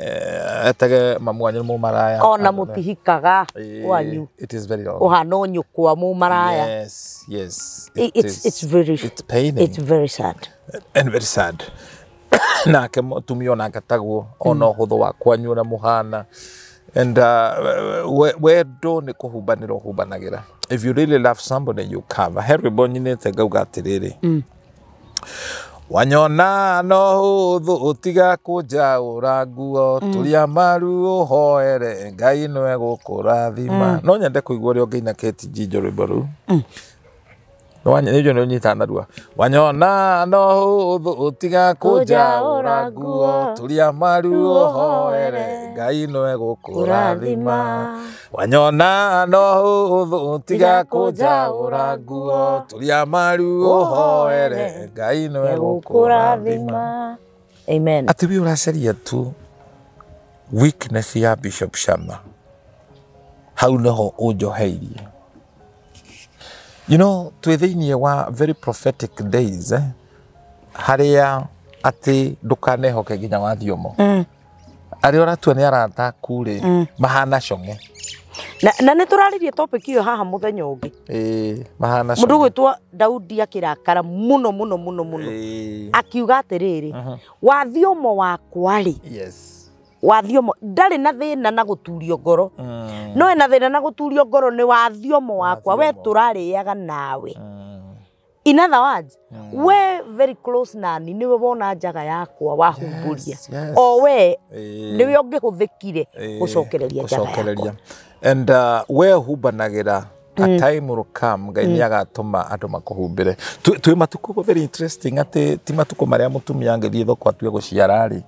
etage mamu wanyu mu maraya. Ona mutihikaga wanyu. It is very wrong. Ohano nyukwa mu maraya. Yes, yes. It's paining. It's very sad. And very sad. Nake mutumia ona gatagwo ona uhuthu wakwa nywe na muhana. And where do ni kuhubanira hubanagira. If you really love somebody, you cover. Harry Bonyinete gauga atiriri. Wanyona no huthu utiga kuja uraguo turia maru uhoere Ngai no egukurathima. No nyende kuigua ri ongeina keti JIJO rwimbo ru. No wanyona ni unyita narua. Wanyona no huthu utiga kuja uraguo turia maru uhoere Ngai no egukurathima. Wanyona no huthu utiga kuja uraguo turia maru uhoere Ngai no egukurathima. Amen. Ati we uracaria tu weakness ya Bishop Shammah. Hau noho unjoheirie. You know, twithinie wa very prophetic days, haria ati ndukanehoke nginya wa thiomo. Ari oratua ni arata kure mahana conge. Na nĩ tũrarĩrie topic iyo haha mũthenya ũngĩ. Mahana conge. Mũndũ gwĩtwo Daudi akirakara muno akiuga atĩrĩrĩ wa thiomo wakwa rĩ. Yes. Wa thiomo ndari na thina na guturio ngoro no ena thina na guturio ngoro ni wa thiomo wakwa we turarĩaga nawe
In other words, we very close nani niwe wona njaga yakwa wahumburia. O we niwe ungihuthikire gucokereria njaga yakwa.
And we hubanagira a time will come Ngai ni agatuma andu makuhumbire. Twi matuko very interesting ati ti matuko maria mutumia ngithie thoko atue guciara ri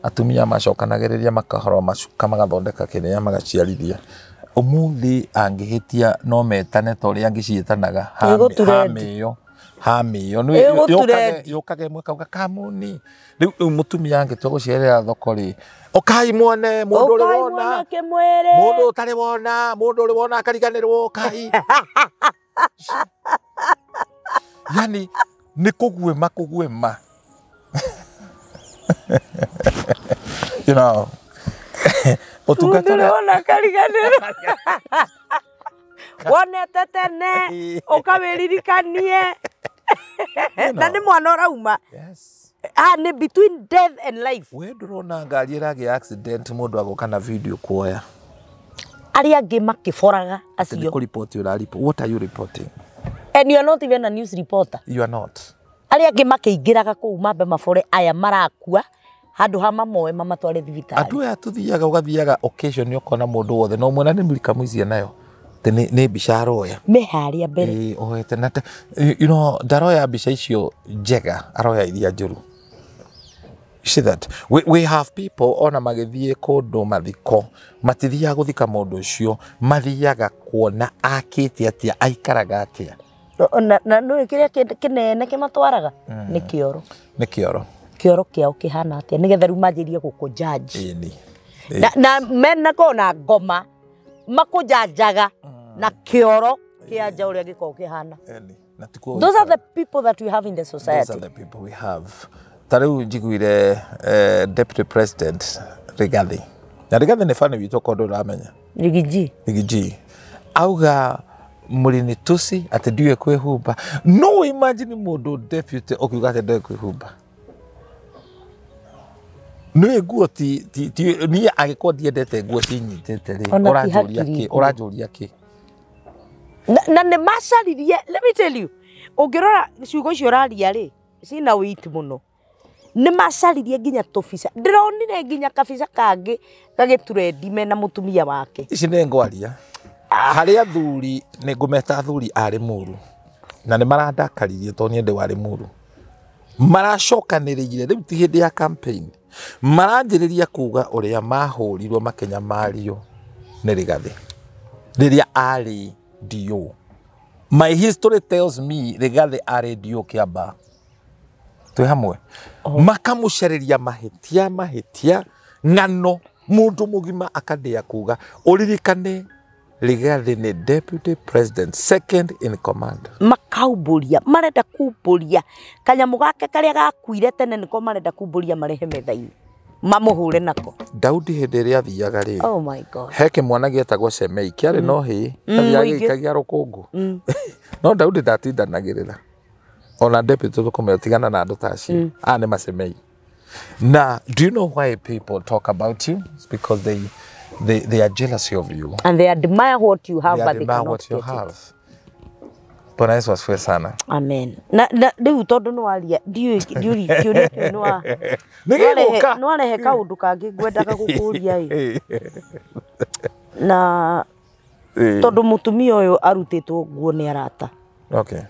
atumia macokanagiriria makahoro macuka magathondeka kiria magaciarithia. Umuthi angihitia no metane tori angicietanaga hamiyo ni yokage mwe kauga kamuni riu mutumia angitua guciarira thoko ri okai muone mundu uri wona mundu utari wona mundu uri wona akariganirwo okai yani ni kuguema you know
otungata wona akariganirwo wonete tene ukawiririkanie na ni mwana urauma.
Yes.
Ni between death and life.
We ndurona ngari iragi accident mundu agoka na video kuoya.
Aria angi makiboraga acio.
Report what are you reporting?
And you are not even a news reporter.
You are not.
Aria angi makiingiraga kuu mambe mabore aya marakua handu hama moe mamatware thibitari.
Andu aya tuthiaga ugathiaga occasion ni ukona mundu wothe no mwena ni mulika muicia nayo. Ne bisharo ya
meharia mbere
ohete nate you know daroya bisha icio njega aroya iria njuru. You see that we have people ona magithie kundu mathiko matithia guthika mundu ucio mathiaga kuona akite atia aikaraga atia
na no kiria kinene kimatwaraga ni kioro kiao kihana atia nigetha ru manjirie guku judge na mena kona ngoma makujajaga na kioro kianja uria giko kihana. Those are the people that we have in the society.
Those are the people we have. Tariu njiguire deputy president Rigathi. Na Rigathi ni fani wito kondo ramenya. Rigiji. Auga mulini tusi ati ndiwe kwihumba. No imagine mundu deputy okiuga ati ndiwe kwihumba. No nguo ti ni agikwo ndiendete nguo cinyitete ri urajuria ki
na ne macaririe. Let me tell you, ungirora ciugo cio raria ri cina witi muno ni macaririe nginya tofisa ndironire nginya kabisa kangi gagiturendi mena mutumia wake.
Ici ni ngwaria hari athuri ni ngumeta athuri ari muru na ni marandakaririe to ni ndi wari muru maracokaniriire riu ti hindi ya campaign maranjiriria kuga uria mahurirwo makenya mario ni Rigathi riria ari dio. My history tells me Rigathi ari dio kiamba twi hamwe makamucariria mahitia ngano mundu mugima akadia kuga uririkane Rigathi ni deputy president second in command.
Makauburia marenda kuburia kanyamu gake karia gakuire tene niko marenda kuburia marehe methaini mamuhure nako.
Daudi hindi ria thiaga ri
oh my god
heke mwana gietagwo Shemei kiari no hi thiaga ikagia rukungu no Daudi ndatindanagirira ona deputy tukometigana na andu taci ane Masemei. Now do you know why people talk about you? It's because they are jealous of you
and they admire what you have, but they
cannot
what
you have. Bwana Yesu asifiwe sana.
Amen. Na riu tondu no aria ndiuri no arehe kaundu kangi ngwendaga gukuria na tondu mutumia uyu arutitwo nguo ni arata.
Okay.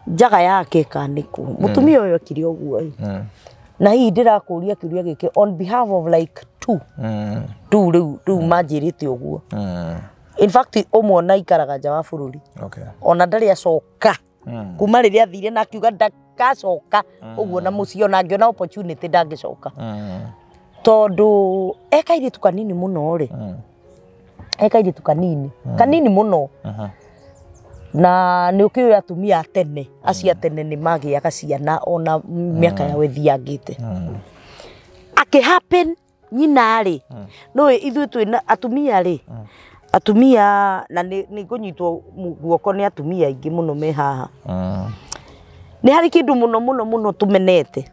Njaga yake kaniku mutumia uyu akiri oguo na hii ndirakuria kiuria giki on behalf of like two riu manjirite oguo. In fact omona ikaraga nja wa bururi.
Okay.
Ona ndari acoka kuma riria thire na akiuga ndakacoka oguo na mucio na ngiona opportunity ndangicoka tondu ekairitu kanini muno ri ekairitu kanini muno na ni ukiyo atumia tene acia tene ni magiaga ciana ona miaka ya wethiangite aki happen nyina ri no ithu twina atumia ri atumia na ni kunyitwo guoko ni atumia ingi muno me haha ni hari kindu muno tumenete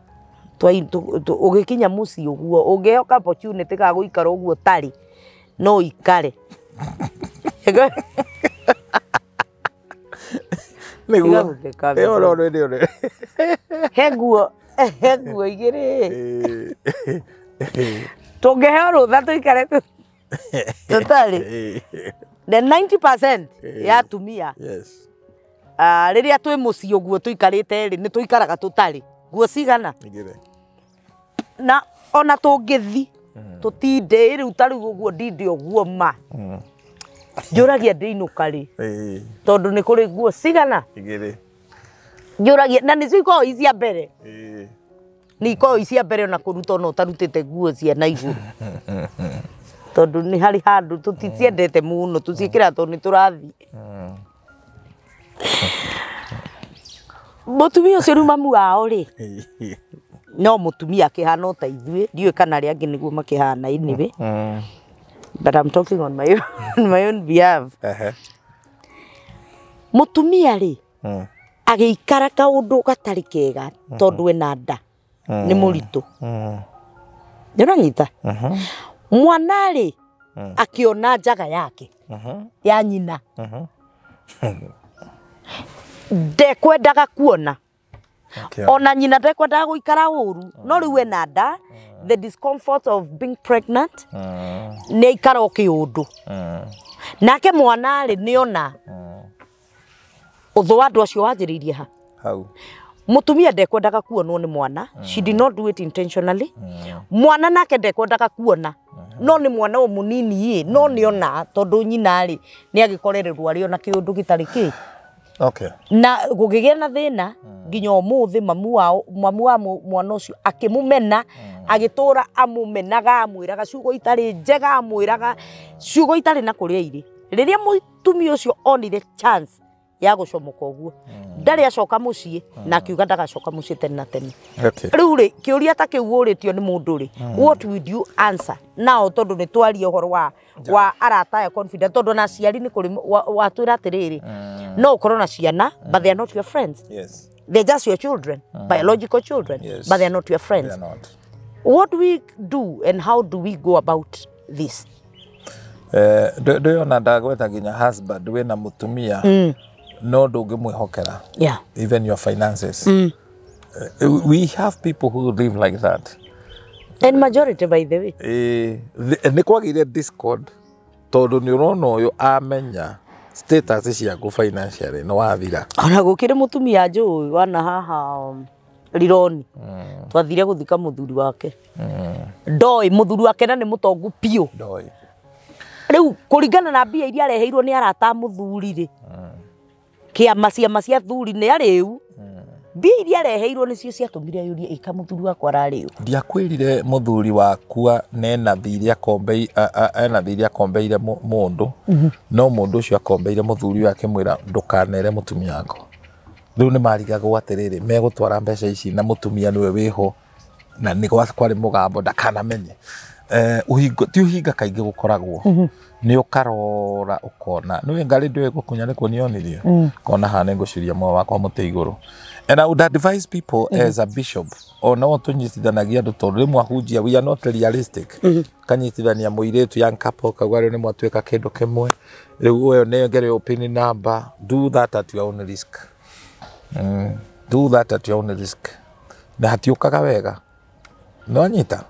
ugikinya muci uguo ungeoka opportunity ga guikara uguo tari no ikare
Niguo. Eo no no.
Heguo igiri. Tungeheo rutha tuikare tutari. The 90% ya atumia.
Yes.
Riria twi mucii uguo tuikarite ri ni tuikaraga tutari. Guo cigana.
Igiri.
Na ona tungithi tutinde riu tari uguo ndinde uguo ma. Njuragia ndiinuka ri. Tondu ni kuri guo cigana. Igiri. Njuragia na ni ciiko icia mbere. Ni iko icia mbere na kuruta no tarutite guo cia na iguru. Tondu ni hari handu tuticiendete muno tuciikira tondu ni turathi. Mutumia ucio riu mamu wao ri. No mutumia akihana ta ithue ndiwe kana ri angi niguo makihana iniwe. But I'm talking on my own behalf. Mutumia ri. Agiikara kaundu gatari kega tondu ena nda. Ni muritu. Nduranyita. Mwana ri akiona njaga yake. Ya nyina. Ndekwendaga kuona. Ona nyina ndekwendaga guikara uru. No riu ena nda. The discomfort of being pregnant. Ni ikara o kiundu. Nake mwana ri niona. Utho wa andu acio wanjiririe ha.
Hau.
Mutumia ndekwendaga kuonwo ni mwana. She did not do it intentionally. Mwana nake ndekwendaga kuona. No ni mwana o munini no niona tondu nyina ri ni agikorererwo ari ona kiundu gitari ki.
Okay.
Na gugigia na thina nginya umuthi mamu wa mwana ucio akimumena agitura amumenaga amwiraga ciugo itari njega amwiraga ciugo itari na kuria iri. Riria mutumia ucio onire chance ya gucomoka uguo ndari acoka mucii na kiuga ndagacoka mucii tene na tene.
Okay.
Riu ri kiuria ta kiu uritio ni mundu ri what would you answer now tondu ni twari uhoro wa arata ya confident tondu na ciari ni kuri watwira atiriri no ukorwo na ciana but they are not your friends.
Yes.
They're just your children, biological children,
yes.
but they are not your friends.
They are not.
What do we do and how do we go about this?
Ndio ndagweta nginya husband we na mutumia no ndungimwihokera.
Yeah.
Even your finances. We have people who live like that.
And majority by the way.
Ni kwagire discord tondu ni urona uyu amenya status ciaku financially no wathira.
Ona gukire mutumia njui wana haha rironi. Twathire guthika muthuri wake. Ndoi muthuri wake na ni mutongu pio.
Ndoi.
Riu kuringana na mbia iria areheirwo ni arata muthuri ri. Kiama cia thuri ni ariu. Mbia iria areheirwo nicio ciatumire yuria ika muthuri wakwa arariu.
Ndiakwirire muthuri wakwa nena thiria akombeire mundu. No mundu ucio akombeire muthuri wake mwira ndukanere mutumia wako. Riu ni marigagwo atiriri megutwara mbeca ici na mutumia niwe wiho na ni kwari mugambo ndakanamenye. Ti uhinga kaingi gukoragwo ni ukarora ukona niwe ngari ndiwe gukunya niko nionirio kona hane nguciria mwa wakwa muti iguru. And I would advise people as a bishop ona otunyitithanagia andu tondu rimwe ahunjia we are not realistic. Kanyitithania muiretu young couple kagwari ni mwatweka kindu kimwe riu uyo ne ngere opinion number. Do that at your own risk. Do that at your own risk. Na hatiukaga wega no anyita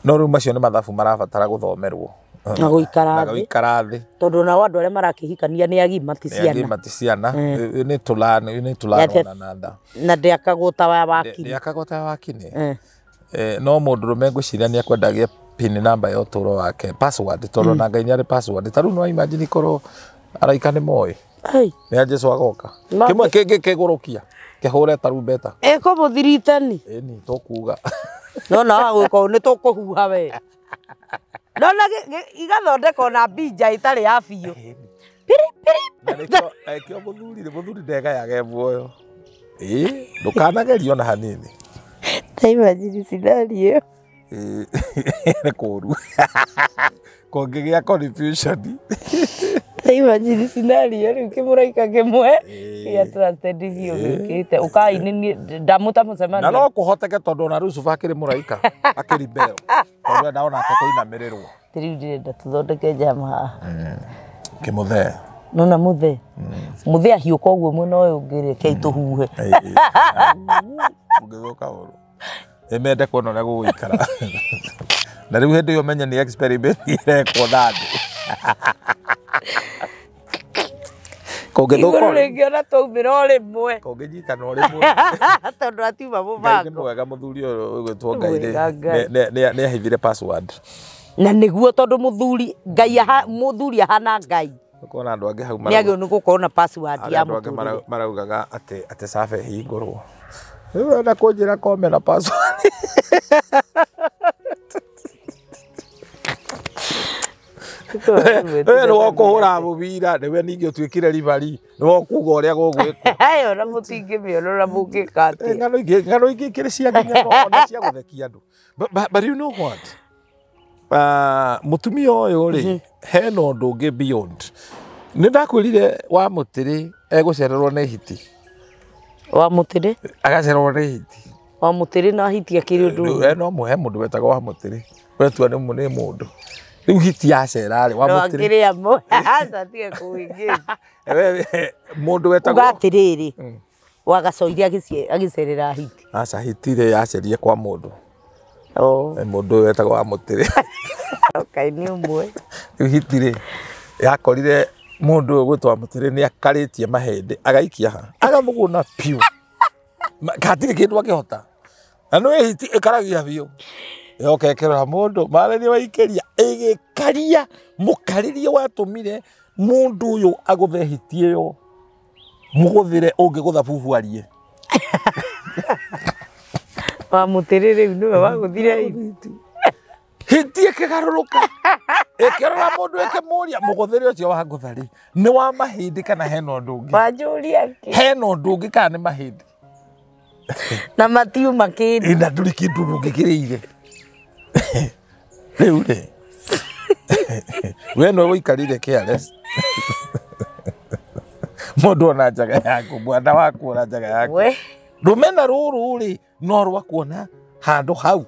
no riu macio ni mathabu marabatara guthomerwo
na guikara
thi
tondu na andu aria marakihikania ni agima ti ciana
ni tulani
na ndiakagota wa wakini
no mundu rume ngwiciria ni akwendagia pin number ya uturo wake password tondu na Ngai ni ari password taru no imagine korwo araika ni moi ni ajesu agoka kimwe kingi kigurukia kihure tarumbeta
eko muthiritani
ni tokuga
no na gwiko ni tukuhuha we no na igathondeka na bija itari ya biu piri
ekio muthuri ndega yage muoyo ndukanagerio na hanini
imagine scenario
ni kuru kongigia confusion
imagine scenario riu kimuraika kimwe ya trusted hiyo kite ukai nini ndamuta musemani
na no kuhoteke tondu na rusu fakiri muraika akiribero tondu ndaona ake koina mirerwo
riu ndire tuthondeke jama
kimuthe
Nona muthe. Muthe ahiuka uguo mwena uyu ngire kei tuhuhe.
Mugithoka uru. Emende kuona na guikara. Na riu hindi yo menya ni experiment irekwo thandu. Kongithoka.
Iguru ringiona twaumira o rimwe.
Konginyitana o rimwe.
Tondu atiuma mubango.
Ngai mwega muthuri uyu gwitwo Ngai ni ahithire password.
Na niguo tondu muthuri Ngai muthuri ahana Ngai.
Kona andu angi hau
Ni agio nugukorwo na password ya
muthuri. Maraugaga ati sabe hingurwo. Riu na kunjira kome na password. Ni wokuhura mubira niwe ningi utwikire ribari ni wokuga uria gugwikwo
ayo na mutingimiona mungika ati
ngano ingi kiri cia nginya ona cia guthekia andu but you know what mutumia uyu ri hena undu ungi beyond ni ndakwirire wa mutiri egucererwo ni hiti
wa mutiri
agacererwo ni hiti
wa mutiri na hiti akiri undu
no muhe mundu wetagwo wa mutiri wetua ni mundu riu hiti yacera ri wa mutiri
ngiri amo aca tie kuingi
mundu wetagwo
gatiriri wagacoiria agicerera hiti
aca hiti ri yacerie kwa mundu mundu wetagwo wa mutiri
okay ni umwe
riu hiti ri yakorire mundu gwitwa mutiri ni akaritie mahindi agaikia ha agamuguna piu katire kindu akihota anu hiti ikaragia biu yokekera mundu marani waikeria igikaria mukaririe watumire mundu uyu aguthe hiti iyo muguthire ungigutha bubuarie
wa mutiri riu niwe waguthire hiti
hiti ikigaruruka ikirora mundu ikimuria muguthire ucio wa nguthari ni wa mahindi kana hena undu ungi
wanjuria ki
hena undu ungi kana ni mahindi
na matiu makindi
ina nduri kindu rungikirire riu ri we no wikarire careless mundu ona njaga yaku mwana waku ona njaga yaku rumena ruru ri no rwakuona handu hau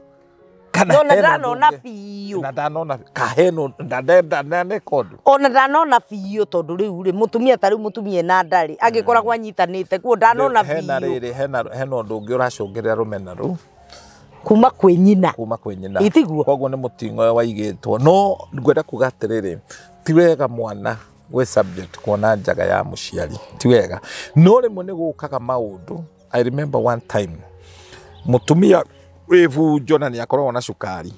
kana
ona ndanona biu
na ndanona kaheno ndandenda nane kondu
ona ndanona biu tondu riu ri mutumia tari mutumia na ndari agikoragwo anyitanite kuo ndanona biu
hena undu ungi uracungirira rumena ru
kuma kwi nyina
itiguo koguo ni mutingo waigitwo no ngwenda kuga atiriri ti wega mwana we subject kuona njaga ya muciari ti wega no rimwe ni gukaga maundu. I remember one time mutumia wevu Jona ni akorwo na cukari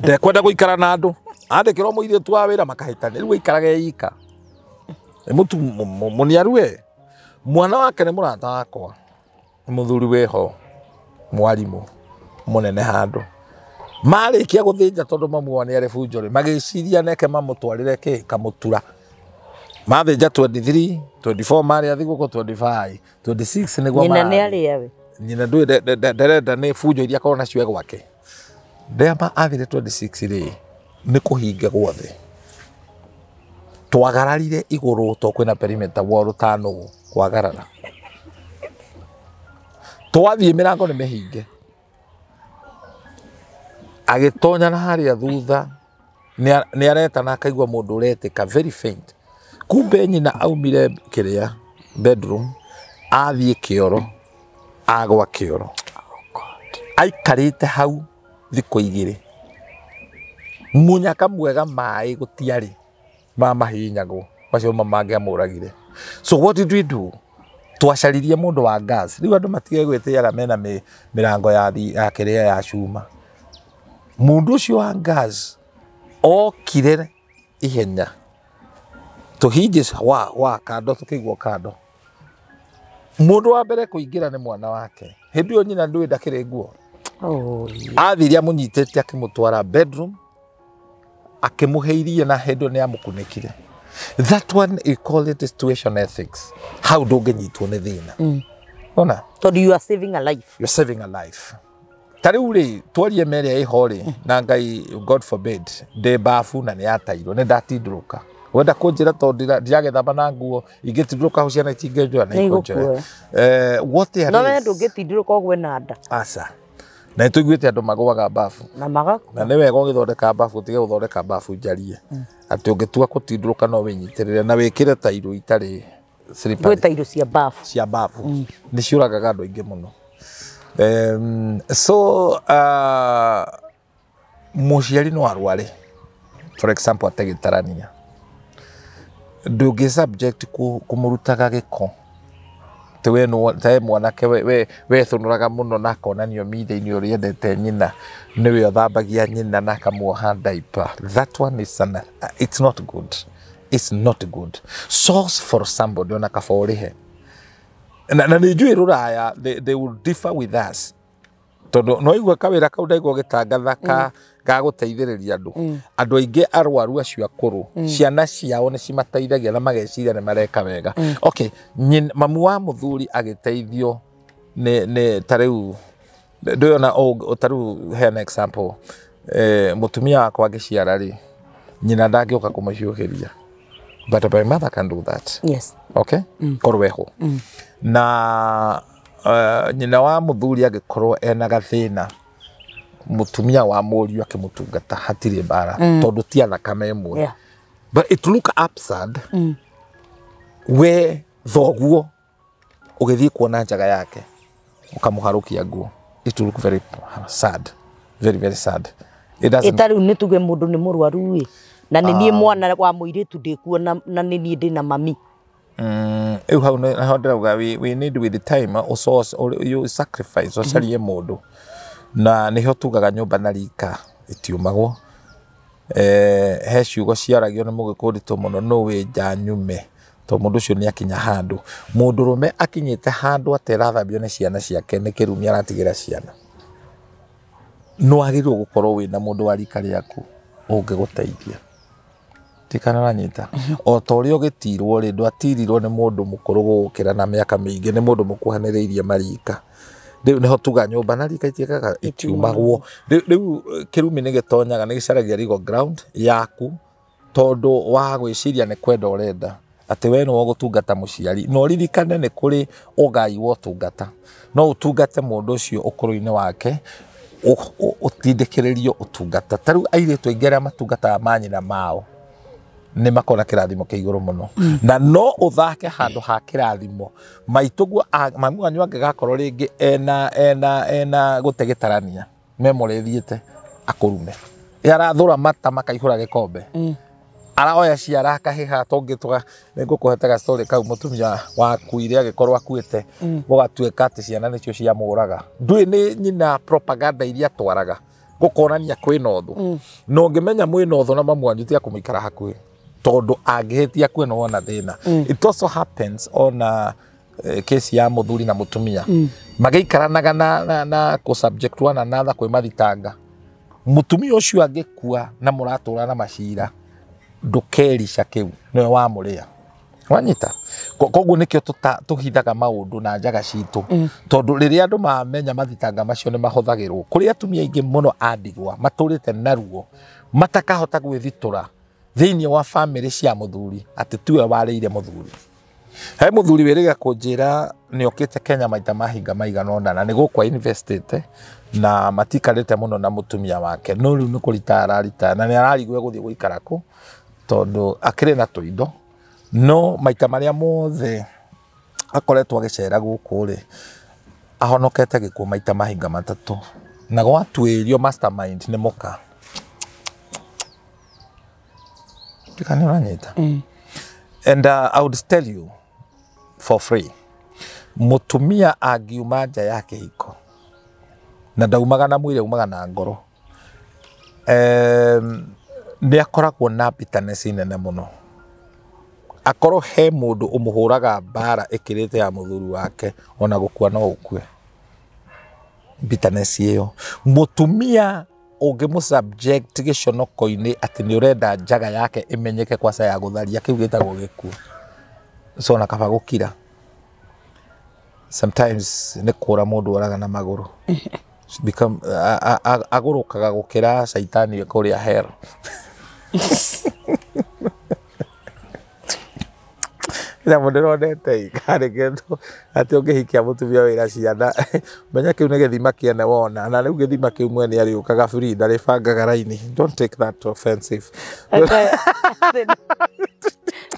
ndekwenda guikara na andu andikirwo muire twa wira makahitana riu ikarage yika mutu muniarue mwana wake ni murata wakwa muthuri weho mwarimu munene handu marikia guthinja tondu mamuoni ari bunjori magiciria neke mamutwarire ki kamutura mathinja 23 24 mari athiguko 25 26 niguo
nyina ni ari awe
nyina ndu ni bunjo iria korwo nacio gwake ndema athire 26 ri ni kuhinga gwothe twagararire iguru to kwina perimeter wa rutano kwagarara twathie mirango ni mihinge agitonya na haria thutha ni areta na akaigwa mundu uretika very faint kumbe nyina aumire kiria bedroom athie kioro agwa kioro aikarite hau thiko igiri munyaka mwega mai gutiari mama hinyagwo macio mamange amuragire so what did we do twacaririe mundu wa gas riu andu matige gwitiaga mena mirango ya kiria ya cuma mundu ucio wa gas okire ihenya tuhinje wa kando tukigwo kando mundu wa mbere kuingira ni mwana wake hindi yo nyina ndui ndakire nguo athiria munyitete akimutwara bedroom akimuheirie na hendo ni amukunikire that one we call it situation ethics how do genyitwo ni thina ona
so you are saving a life
you're saving a life tariu ri twarie mere ihori na Ngai God forbid de bafu na ni atairo ni ndatindruka wenda kunjira tondu ndiagethamba na nguo ingitindruka ho ciana itingejwa na ikonje what they
no we ndungitindruka ogwe na nda
asa Na tuiguite andu magwaga bafu.
Na magaku.
Na ni wega ugithondeka bafu tige guthondeka bafu njarie. Ati ungitua kutinduruka no winyitirire na wikire tairo itari slippery.
Gweta indo cia bafu.
Cia bafu. Ni ciuragaga andu aingi muno. Muciari no arware. For example, ategitarania. Ndungi subject kumurutaga giko. Tewe no tae mwanake we thunuraga muno na konanio mithe-ini uri endete nyina niwe othambagia nyina na kamuoha diaper. That one is it's not good. It's not good. Source for somebody on a kaforihe. Na nijui ruraya they will differ with us. Tondo no igwa kawira kau ndaigwa gitangatha ga guteithiriria andu aingi arwaru acio akuru ciana ciao ni cimateithagia na mageciria ni mareka wega. Okay, mamu wa muthuri agiteithio ni tariu ndoyona tariu he an example mutumia wakwa agiciara ri nyina ndangioka kumuciuhiria, but my mother can do that.
Yes.
Okay, korweho na nyina wa muthuri agikorwo ena gathina mutumia wa muriu akimutungata hatiri bara tondu ti athakame imwe. But it look absurd we thoguo ugithii kuona njaga yake ukamuharukia nguo. It look very sad, very very sad. It doesn't.
Itari nituge mundu ni murwaru wi na ni nie mwana wa muiritu ndikuona na ni nie ndina mami.
We need with the time also you sacrifice ocarie mundu na niho tugaga nyumba na rika itiumagwo he ciugo ciaragio ni mugikundito muno no we njanyume to mundu ucio ni akinya handu mundu rume akinyite handu aterathambio ni ciana ciake ni kirumi aratigira ciana no agirwo gukorwo wina mundu wa rika riaku ungiguteithia. Tikana ranyita o tori ugitirwo ri ndwatirirwo ni mundu mukuru gukira na miaka mingi ni mundu mukuhaniriirie marika. Riu niho tuga nyumba na rika itiekaga itiumagwo. Riu kirumi ni gitonyaga ni gicaragia rigo ground yaku tondu wa gwiciria ni kwenda urenda ati we no gutungata muciari no ririkane ni kuri ugai wo tungata no utungate mundu ucio ukuru-ini wake utindikiririo utungata. Tariu airetu aingera matungata manyina mao ni makona kirathimo ke iguru muno na no uthake handu ha kirathimo maituguo mamu anyu angigakorwo ringi ena gutegetarania memory thiete akurume yarathura mata makaihura gikombe araoya ciara akahiha tongitwa nigukuhetega story kau mutumia wakuire agikorwo akuite gugatweka ati ciana nicio cia muraga ndui ni nyina propaganda iria twaraga gukonania kwina uthu no ngimenya mwina uthu na mamu anyu tia kumikara hakuhi tondu angihitia kwina wona thina. It also happens on case ya muthuri na mutumia magaikaranaga na ku subject one another kwi mathitanga mutumia ucio angikua na muratura na macira ndukerisha kiu niwe wa muria wanyita koguo nikio tuhithaga maundu na njaga citu tondu riria andu mamenya mathitanga macio ni mahuthagirwo kuri atumia ingi muno andigwa maturite naruo matakahota gwithitura thiini wa family cia muthuri ati tiwe wariire muthuri. He muthuri wiriga kunjira ni okite Kenya maita mahinga maiganona na ni gukwa invested na matikarite muno na mutumia wake no riu ni kurita ararita na ni ararigwe guthie guikara ku tondu akire na tuindo no maita maria mothe akoretwo agicera guku ri ahonokete gikuo maita mahinga matatu na gwatuirio mastermind ni muka tikani ranyita. And I would tell you for free mutumia angiuma nja yake hiko na ndaumaga na mwire umaga na ngoro ni akoragwo na bitterness nene muno akorwo he mundu umuhuraga bara ikirite ya muthuri wake ona gukua no ukue bitterness iyo mutumia ungimu subject giconoko-ini ati ni urenda njaga yake imenyeke kwa sa ya gutharia kiu gitagwo gikuo so na kaba gukira sometimes ni kura mundu oraga na maguru become agurukaga gukira shaitani kuria hell ya mundironete karegeto ati ungihikia mutumia wira ciana menya kiu ni githima kiene wona na riu githima kiu mwene ari ukaga free ndari bangaga raini. Don't take that offensive.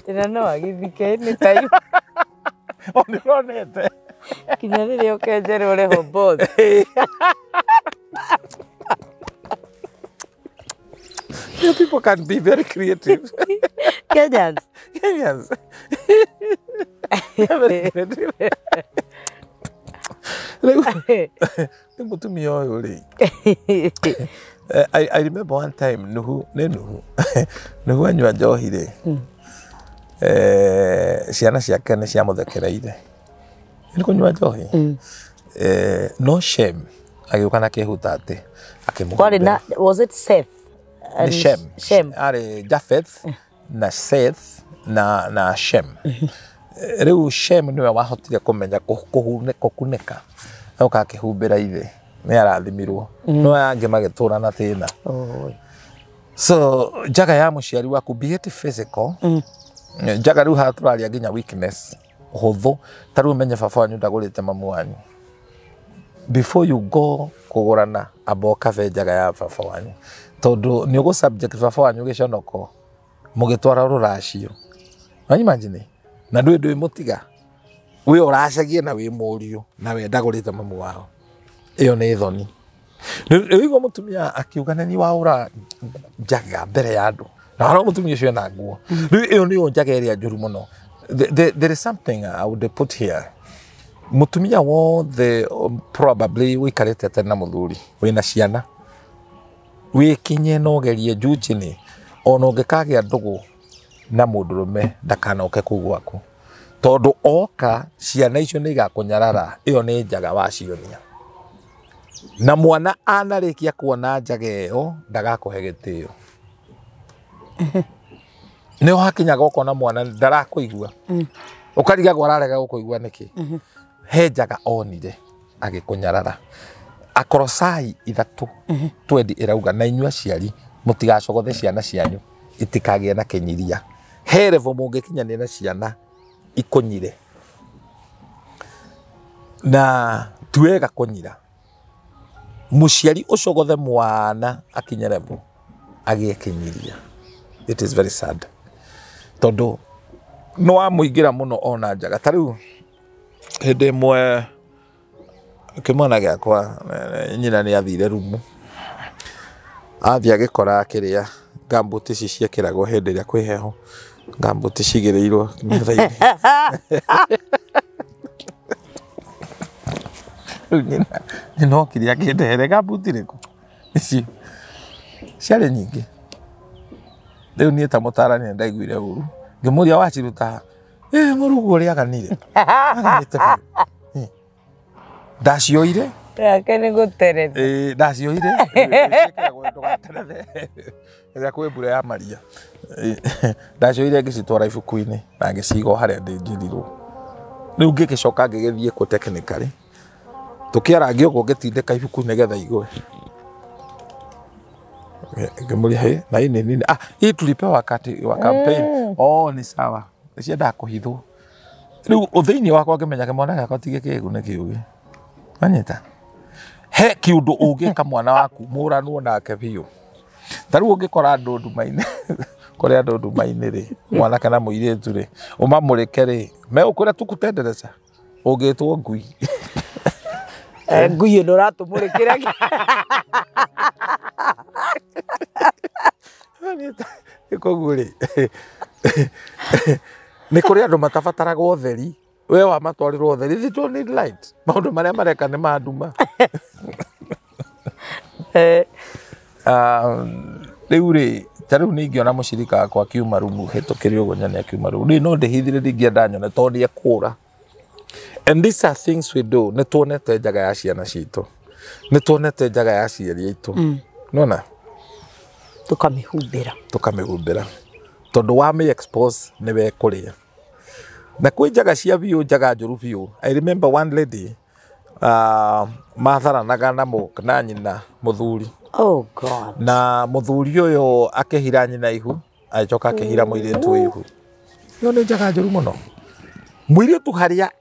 Ina no agithike ni tai
Ondironete
kinya riria ukenjera ureho boss.
You people can be very creative.
Kenyans.
Very creative. I remember one time nuhu anywa njohi ri ciana ciake ni ciamuthekereire ni kunywa njohi no shame agiuka na kihuta ati
akimuhumbira. Was it Seth?
Shem. Ari Japheth na Seth na Shem. Riu Shem niwe wahotire kumenya kuneka oka akihumbira ithe ni arathimirwo no ange magitura na thina. So jaga ya muciari waku be it physical jaga riu haturaria nginya weakness huthu taru menye baba wanyu ndagurite mamu wanyu before you go kugurana aboka ve jaga ya baba wanyu tondu ni ugo subject baba wanyu giconoko mugitwara ruracio na imagine na ndui mutiga we uracagie na we muriu na we ndagurite mamu wao iyo ni thoni riu mutumia akiugana ni waura jaga mbere ya andu na ro mutumia ucio na nguo riu iyo ni jaga area njuru muno. There is something I would put here. Mutumia wothe probably wikarite tena muthuri wina ciana wikinye no gerie njunjini ona ungikagia ndugu na mundurume ndakanoke kuu gwaku tondu oka ciana icio ni igakunyarara. Iyo ni njaga wacionia na mwana anarikia kuona njaga iyo ndagakuhe gitio. Ni hakinyaga ukona mwana ndarakuigua ukariga gwararega gukuigua niki he njaga onire agikunyarara akorosai ithatu 20 irauga na inyua ciari mutigacogothe ciana cianyu itikagie na kinyiria he level mungikinyania na ciana ikunyire na tuwega kunyira muciari ucogothe mwana akinye level agie kinyiria. It is very sad tondu no amuigira muno ona njaga tariu hinde mwe kimwana giakwa nyina ni athire rumu athia agikora akiria gambuti ici ciekiragwo hindi ria kwi heho gambuti cigirirwo mithaini nyina okiria kindehere gambuti riku ici ciari nyingi. Riu ni ta mutarani ndaiguire uru ngimuria waciruta murugu uria aganire ndacioire
yake ni guterete
ndacioire ria kwi mbura ya maria ndacioire ngicitwara ibuku-ini na ngiciga haria ndinjirirwo. Riu ngigicoka ngigithie ku technically tukiarangia uguo ngitindika ibuku nigetha igwe ngimuria he na ini nini hii tulipewa wakati wa campaign. Ni sawa cienda kuhithwo riu uthiini wakwa ngimenya mwana gakwa tige kigune kiugi anyita he kiundu ungika mwana waku muranwo nake biu tariu ungikora andu ndumaine kore andu ndumaine ri mwana kana muiritu ri umamurike ri me ukura tukutendereza ungitwo ngui
ngui ndo ratumurikira
ikoguo ri ni kuri andu matabataraga utheri we wa matwarirwo utheri they don't need light maundu maria mareka ni manduma. Riu ri tariu ningiona mucirika wakwa kiuma rumu hitukiri uguo nyane akiuma rumu ni no ndihithire ndingienda nyone tondu ekura. And these are things we do. Ni tuonete njaga ya ciana citu ni tuonete njaga ya ciari itu nona tukamigumbira tondu wa me expose ni we kuria na kwi njaga cia biu njaga njuru biu. I remember one lady matharanaga na nyina muthuri na muthuri uyu akihira nyina ihu achoka akihira muiritu ihu. Yo ni njaga njuru muno mwiri tu haria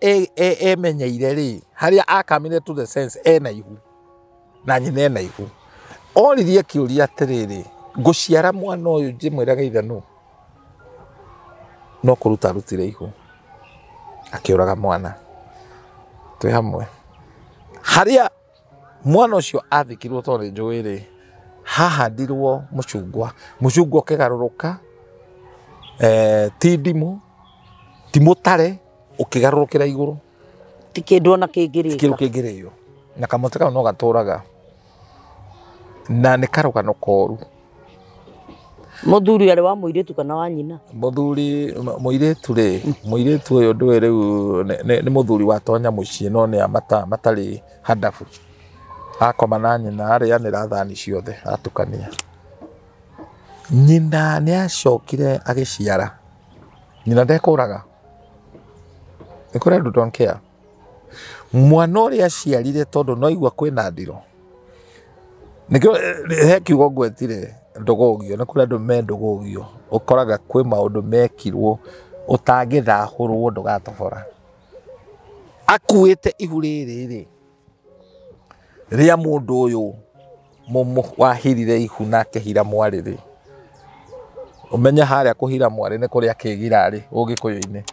menyeire ri haria akamire to the sense ena ihu na nyina ena ihu oririe kiuria atiriri nguciara mwana uyu njimwiraga ithanu no kuruta rutire ihu akiuraga mwana twi hamwe haria mwana ucio athikirwo tondu njuiri hahandirwo mucungwa kigaruruka ti ndimu ti mutare ukigarurukira iguru
ti kindu ona kingiriyo
na kamote kau no gaturaga na ni karugano koru
muthuri ari wa muiritu kana wa nyina
muthuri muiritu uyu ndwe riu ni muthuri wa tonya mucii no ni amata matari hadafu akoma na nyina arianira thani ciothe atukania nyina ni acokire agiciara nyina ndekuraga nikore ndu don't care mwana uria aciarire tondu no igua kwina ndiro nikio he kiugo gwetire ndogogio nikure andu me ndogogio ukoraga kwi maundu mekirwo utangithahurwo ndugatobora akuite ihu riri ria mundu uyu mumu wahirire ihu nake hira mwariri umenya haria kuhira mwari ni kuria kigirari ugikuyu-ini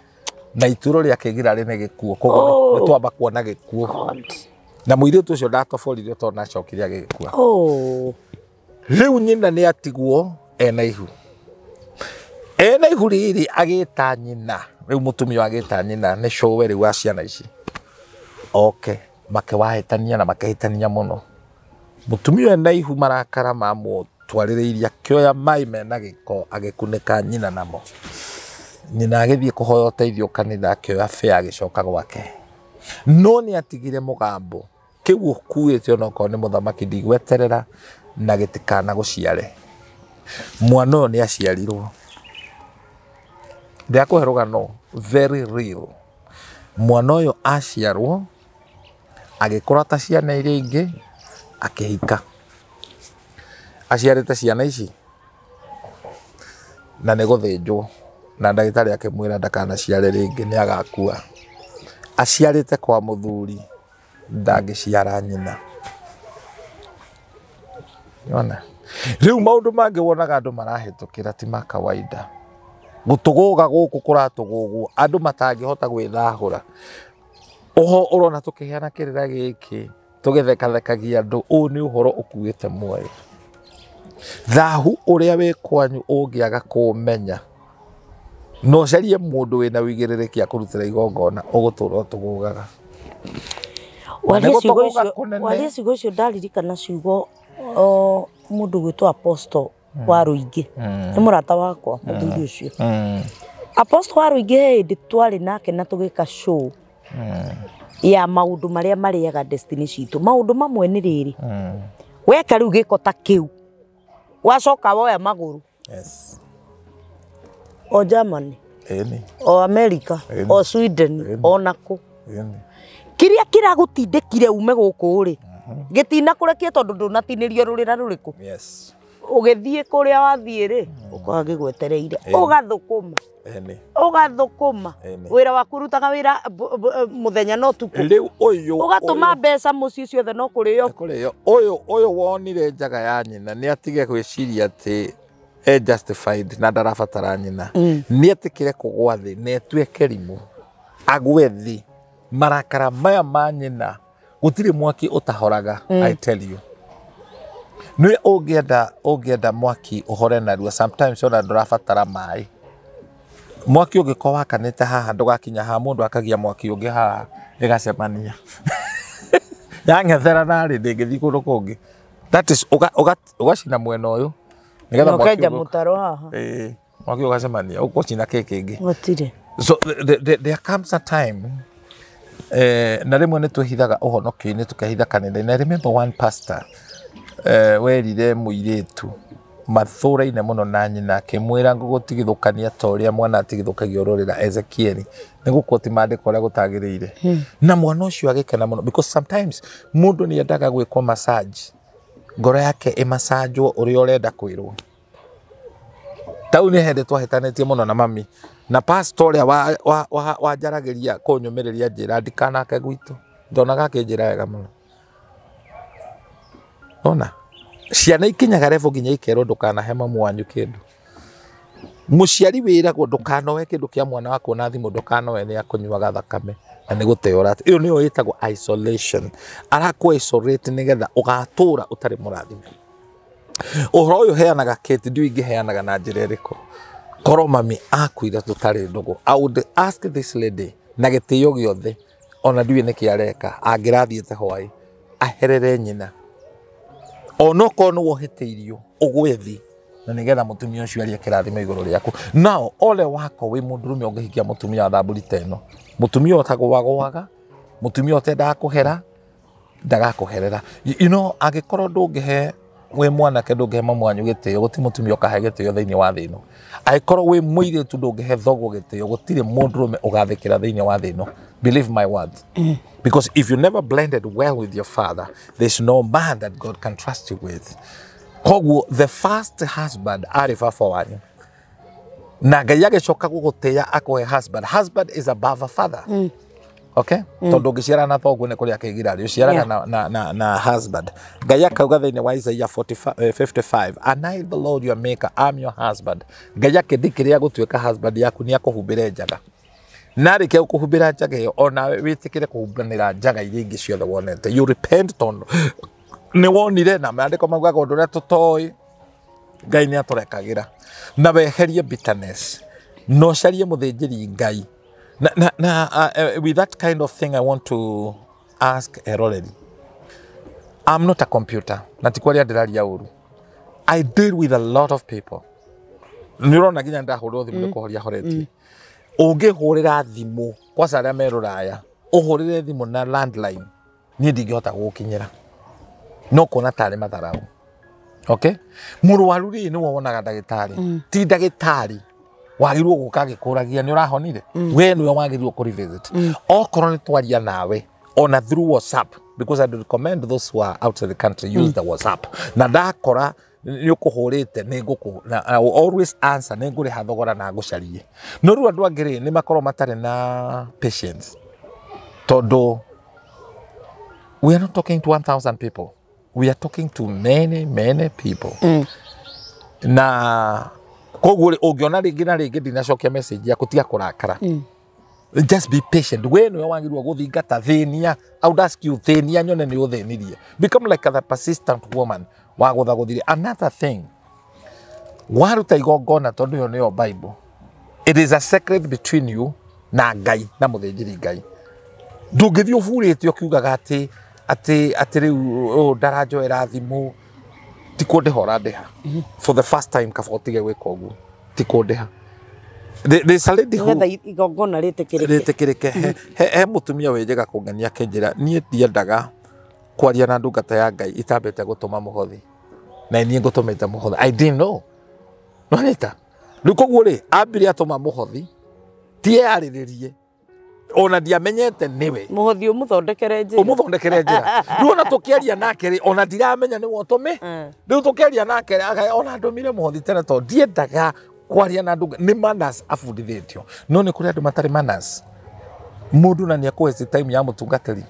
na ituro ria kigirari ni gikuo koguo ni twamba kuona gikuo na muiritu ucio ndatoborire tondu acokire agikua riu nyina ni atigwo ena ihu riri agita nyina riu mutumia agita nyina ni showe riu wa ciana ici makewahitania na makahitania muno mutumia ena ihu marakara mamutwaririria kioya mai mena giko agikunika nyina namo nyina agithie kuhoya uteithio kanitha akioya fe agicoka gwake no ni atigire mugambo kiu ukuite ona ko ni muthamaki ndigweterera na gitikana guciare mwana uyu ni aciarirwo ndiakuheruga no very real mwana uyu aciarwo agikora ta ciana iria ingi akihika aciarite ciana ici na ni guthinjwo na ndagitari akimwira ndakana ciare ringi ni agakua aciarite kwa muthuri ndangiciara nyina yona riu maundu mangi wonaga andu marahitukira ti ma kawaida gutuguga guku kuratugugwo andu matangihota gwithahura oho urona tukiheana kirira giki tugithekathekagia andu u ni uhoro ukuite muoyo thahu uria wi kwanyu ungiaga kumenya no carie mundu wina wigiririki akurutira igongona ugutura utugugaga
waria ciugo icio ndaririkana ciugo mundu gwitwo Apostle wa Ruingi ni murata wakwa muthuri ucio Apostle wa Ruingi hindi twari nake na tugika show ya maundu maria mariaga destiny citu maundu mamwe ni riri weka riu giko ta kiu wacoka woya maguru o Germany o America o Sweden o naku kiria kiragutindikire ume guku ri gitina kurekia tondu ndunatinirio rurira ruriku ugithie kuria wathie ri ukage gwetereire ugathukuma wira waku rutaga wira muthenya no tuku
riu uyu
ugatuma mbeca muci ciothe no kuriyo
uyu wonire njaga ya nyina ni atige gwiciria ati justified na ndarabatara nyina ni atikire kugwa thi netwe kerimu agwe thi marakara maya ma nyina gutiri mwaki utahoraga I tell you ni ungienda mwaki uhore narua sometimes ona ndurabatara mai mwaki ugiko wakanite haha ndugakinya ha mundu akagia mwaki ungi haha igacemania yangethera nari ndingithi kundu kungi that is ugacina mwena uyu nigetha
mwaki mutaro haha
mwaki ugacemania ugucina kingi
gutire
so there comes a time na rimwe ni tuhithaga uhonokio-ini tukahitha kanitha na remember one pastor werire muiritu mathura-ine muno na nyina akimwira ngugutigithukania ta uria mwana atigithukagio rurira Ezekieli niguko ti mandiko uria gutagirire na mwana ucio agikena muno because sometimes mundu ni endaga gwikwo massage ngoro yake imasajwo uria urenda kwirwo tau ni hende twahetanetie muno na mami na pastor ya wa jarageria kunyumireria njira ndikanake gwitu ndonaga kinjira wega muno ona ciana ikinyaga revo nginya ikero ndukanahe mamu wanyu kindu muciari wiragwo ndukanoe kindu kia mwana wako na thimu ndukanoe ni akunyuaga thakame na ni guteora iyo niyo yitagwo isolation araku isolate nigetha ugatura utari murathimo uhoro uyu heanaga kiti ndu ingi heanaga na njira iriko koro mami akuira tutari ndugu I would ask this lady na gitiyo giothe ona ndiwe niki areka angirathiete hwai aherere nyina onoko no woheteirio ugwethi na nigetha mutumia ucio aria kirathimo iguru riaku nao ole wako wi mundurume ungihikia mutumia thamburi teno mutumia otagwaga mutumia otenda kuhera ndagakuherera you know agikorwo ndungihe we mwana ke ndungihe mamu wanyu gitio guti mutumia okahe gitio thiini wa thino agikorwo we muire tu ndungihe thogo gitio gutire mundurume ugathikira thiini wa thino believe my words because if you never blended well with your father there's no man that God can trust you with koguo the first husband ari baba wanyu na Ngai agicoka gugutia akohe husband is above a father okay tondu ngiciara na thoguo ni kuria kigirari uciaraga na husband Ngai akauga thiini wa Isaiah 55 and I the Lord your maker am your husband Ngai akindikire gutuika husband yaku ni akuhumbire njaga nari ke kuhumbira njaga iyo ona witikire kuhumbanira njaga iria ingi ciothe wonete you repent tondu ni wonire na maandiko magwaga undu uria tutoi Ngai ni aturekagira na weherie bitterness no carie muthinjiri Ngai with that kind of thing I want to ask Eroledi I'm not a computer na tikwaria ndiraria uru I deal with a lot of people nirona ginya ndahurwo thimu kuhoria horeti ungihurira thimu kwa saria meruraya uhurire thimu na landline ni ndingihota gukinyira no kona tare matharau okay murwaru ri ni wonaga ndagitari ti ndagitari wagirwo guka gikuragia ni urahonire we niwe wagirwo ku revisit okorwo ni twaria nawe on through WhatsApp because I do recommend those who are outside the country use the WhatsApp na ndakora ni ukuhurite ni nguku I will always answer ni nguri hathogora na ngucarie no ru andu angiri ni makoro matare na patience todo we are not talking to 1000 people we are talking to many people na koguo ungiona ringi na ringi ndinacokia message ya kutia kurakara just be patient we no wangirwo guthingata thinia I would ask you thinia nyone ni uthenirie become like a persistent woman wa guthaguthire another thing waruta igongona tondu yo niyo Bible it is a secret between you na Ngai na muthinjiri Ngai ndungithio furite ukiugaga ati riu ndarajoera thimu tikundiha ndeha for the first time kabotige gwika uguo tikundiha there's a lady who
igongona
ritikirike he mutumia wenjega kungania kenjira nie ndiendaga kwaria na ndungata ya Ngai itambete gutuma muhothi na nie ngutumite muhothi I didn't know no neta rukoguo ri ambire atuma muhothi tie ariririe ona ndiamenyete niwe
muhothi umuthondekere
njira ruona tukiaria nake ri ona ndiramenya ni wotome riu tukiaria nake ona ndomire muhothi tena to ndiendaga kwaria na ndunga ni manners afundithitio no ni kuri andu matari manners mundu na ni akwezi time ya mutungatiri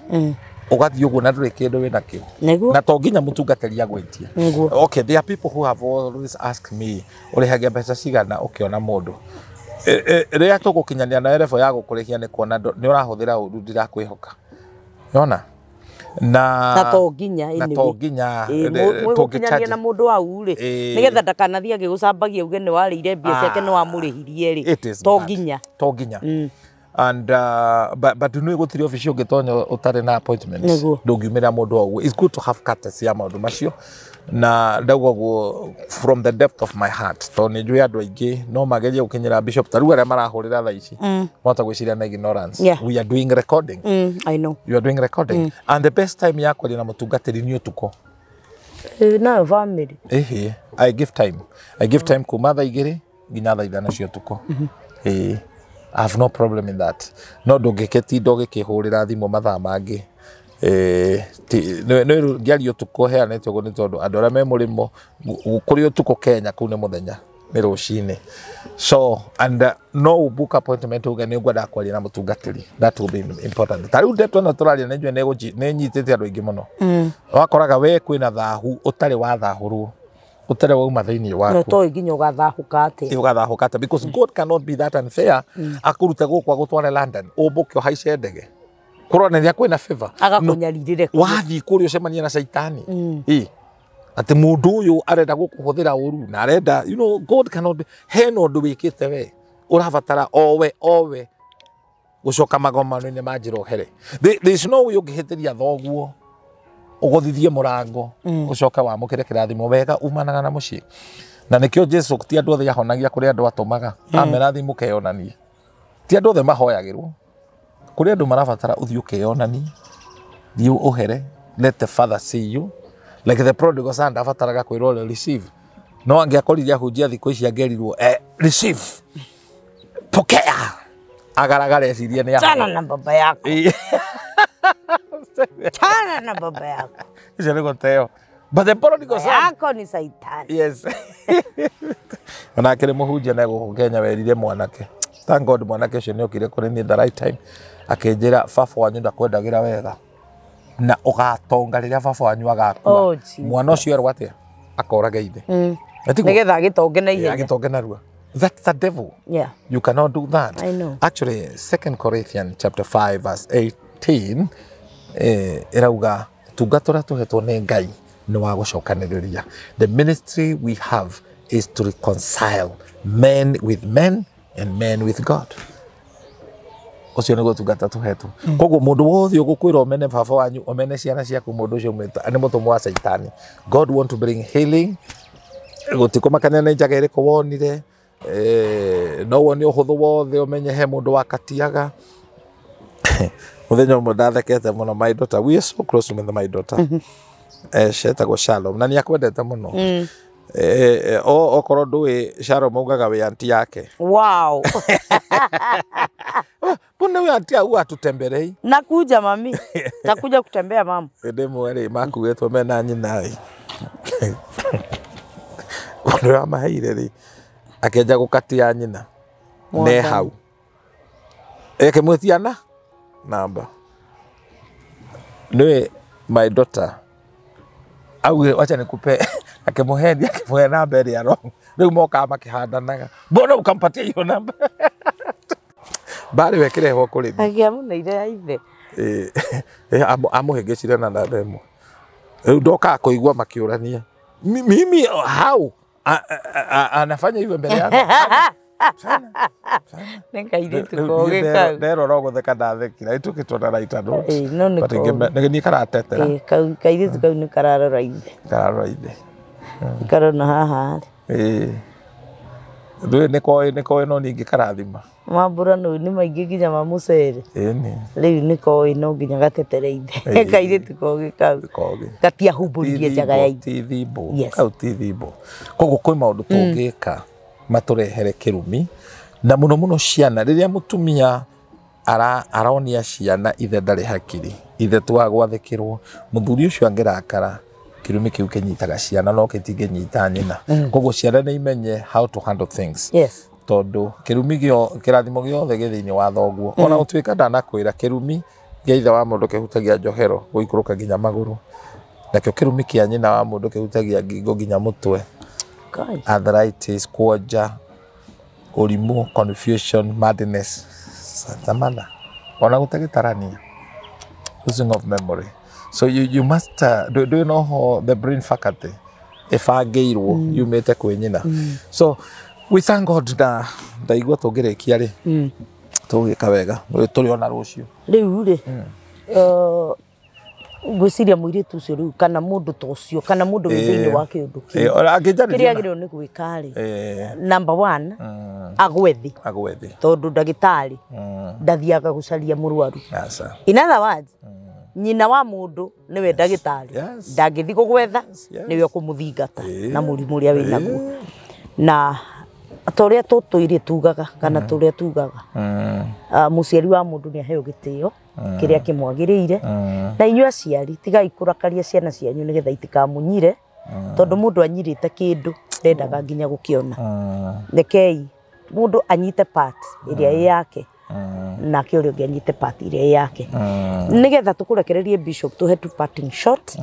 ugathi uguo na nduri kindu wina ki na to nginya mutungatiri agwetie okay there are people who have always asked me urihagia mbeca cigana ukiona mundu ria tugukinyania na level ya gukurikia ni kuona ni urahuthira uru ndirakwihoka yona na
to nginya tugikinyania na mundu au ri nigetha ndakanathia gigucambagia uge ni warire mbia ciake ni wamurihirie ri to nginya and but no gutiri office ugitonyo utari na appointment ndungimira mundu au it's good to have courtesy ya maundu macio na ndaugo from the depth of my heart to ni njui andu aingi no magerie gukinyira bishop taru aria marahurira tha ici mwata gwiciria na ignorance we are doing recording I know
you are doing recording and the best time ya kwaria na mutungatiri ni utuko
na family
I give time kuma tha igiri nginya tha ithana cio tuko I have no problem in that no ndungiketi ndogikihurira thimu mathaa mangi no ngiario tuko heanetwo go ni tondu andu aria me murimo kuri utuko Kenya kuu ni muthenya nĩ rũcinĩ. So and no book appointment uga nĩ ngwenda kwaria na mũtungatĩri. That will be important. Ta rĩu ndeto ĩno tũraria nĩ njue nĩ nyitĩte andũ aingĩ mũno. Wakoraga we kwĩna thahu ũtarĩ wathahũrwo. Ũtarĩ wauma thĩinĩ waku.
No to nginya ũgathahũka atĩ.
Ũgathahũka atĩ because God cannot be that unfair. Akũrute gũkũ agũtware London. Ũmbũke ũhaice ndege. Kuronania kwĩna favor.
Agakunyaririre.
Wathiĩ kũrĩa ũcemanie na caitani. Ati mundu uyu arenda gukuhuthira uru na arenda, you know, God cannot be hena undu wikite we urabatara owe gucoka magomano-ini ma njirohere. There is no way ungihitiria thoguo uguthithie murango ucoke wamukire kirathimo wega umanaga na mucii. Na nikio Jesu ti andu othe yahonagia kuri andu atumaga amerathimo keyonanie. Ti andu othe mahoyagirwo kuri andu marabatara uthio keyonanie thiu uhere. Let the Father see you. Like the prodigal son abataraga kwirwo receive. No angiakoriria hunjia thikũ ici angerirwo receive. Pokea. Agaragara ecirie ni
chana na baba yako. Chana na baba yako.
Icio nĩ gũteo. But the prodigal son
yako ni saitani.
Yes. Ona akĩrĩ mũhunjia na gũkenya werire mwanake. Thank God mwanake ũcio nĩ okire kũrĩ niĩ the right time. Akĩnjĩra baba wanyu ndakwendagira wega. Na ugatonga riria baba wanyu agakua. Mwana ũcio erwo atia akorage ithe.
Nigetha agitonge na ihenya.
Agitonge narua. That's the devil.
Yeah.
You cannot do that.
I know.
Actually, 2 Corinthians chapter 5 verse 18 irauga tungatora tuhetwo nĩ Ngai nĩ wa gũcokanĩrĩria. The ministry we have is to reconcile men with men and men with God. Ucio nĩ gũtungata tuhetwo. Koguo mũndũ wothe ũgũkwĩra omene baba wanyu omene ciana ciaku mũndũ ũcio mwĩta nĩ mũtũmwo wa Saitani. God want to bring healing. Gũtikũmakania nĩ njaga ĩrĩkũ wonire. No wone ũhũthũ wothe ũmenye he mũndũ wakatiaga. Mũthenya ũmwe ndathekete mũno my daughter. We are so close with my daughter. Shetagwo Shalom. Na nĩakwendete mũno. Okorwo ndũĩ Shalom augaga wĩ aunti yake.
Wow.
Mbona huyu aunti au atutemberei?
Nakuja mami. Nakuja kutembea mama.
Ndemwe makugetwo mena nyina. Ndio amaheire ri. Akenja gukatia nyina. Ne hau. Eke mwetiana namba. Nwe my daughter. Au wacha nikupe akemuhendi akemuhe namba ĩrĩa wrong. Rĩu moka makihandanaga. Mbona ukampatia hiyo namba? Bari wekireho kuri ni.
Agiamuneire ya ithe.
Amuhengecire na namba ĩmwe. Rĩu ndoka kũigua makiũrania. Mimi how? Anafanya hivyo mbele yako. Sana.
Nikairitu kogeka.
Nderora gutheka ndathekira itukitwo na raita no.
No niko.
But ni karatetera.
Kairitu kau ni kararora ithe.
Kararora ithe.
Karona haha.
Ndũĩ nĩkoĩ no ningĩ karathima.
Mambura no ni maingĩ nginya ma mũcere.
Ĩni.
Rĩu nĩkoĩ no nginya gatetere ithe. Kairitu kogeka. Gatiahumbũririe njaga ya ithe.
Tithimbo. Kau tithimbo. Koguo kwĩ maũndũ tũngĩka matũrehere kĩrumi. Na mũno mũno ciana rĩrĩa mũtumia aronia ciana ithe ndarĩ hakiri. Ithe twagwathĩkĩrwo. Mũthuri ũcio angĩrakara. Kirumi kiu kenyitaga ciana no kitingĩnyita nyina. Koguo ciana nĩ imenye how to handle things.
Yes.
Tondu kirumi gio kirathimo giothe githini wa thoguo. Ona ũtuĩka ndanakwĩra kirumi gĩa ithe wa mũndũ kĩhutagia njohero gũikũrũka nginya magũrũ. Nakĩo kirumi kĩa nyina wa mũndũ kĩhutagia ngingo nginya mũtwe. Arthritis, kuonja, ũrimũ, confusion, madness, samana. Ona gũtagĩtarania. Losing of memory. So you must do you know how the brain faculty if agĩirwo yumĩte kwĩ nyina. So we thank God na ndaigua tũngĩrĩkia rĩ tũgĩka wega tũrĩ ona rũciũ
rĩu rĩ ngwĩciria mũirĩtu ũcio rĩu kana mũndũ ta ũcio kana mũndũ wĩ thĩinĩ wa kĩũndũ kĩu kĩrĩa agĩrĩirwo nĩ gwĩka rĩ number 1 agwethi tondũ ndagĩtarĩ ndathiaga gũcaria mũrwaru. In other words nyina wa mũndũ nĩwe ndagĩtarĩ ndangĩthi gũgwetha nĩwe ũkũmũthingata na mũrimũ ũrĩa wĩ naguo. Na torĩa tũtũire tugaga kana torĩa tugaga mũciari wa mũndũ nĩ aheo gĩtĩo kĩrĩa kĩmwagĩrĩire na inyuĩ aciari tigai kũrakaria ciana cianyu nĩgetha itikamũnyire tondũ mũndũ anyirĩte kĩndũ ndendaga nginya gukiona rekei mundu anyite part iria yake na kä å rä å ngä anyite pati ä yake nä getha tå kå rekererie bishop tå he tu parting shot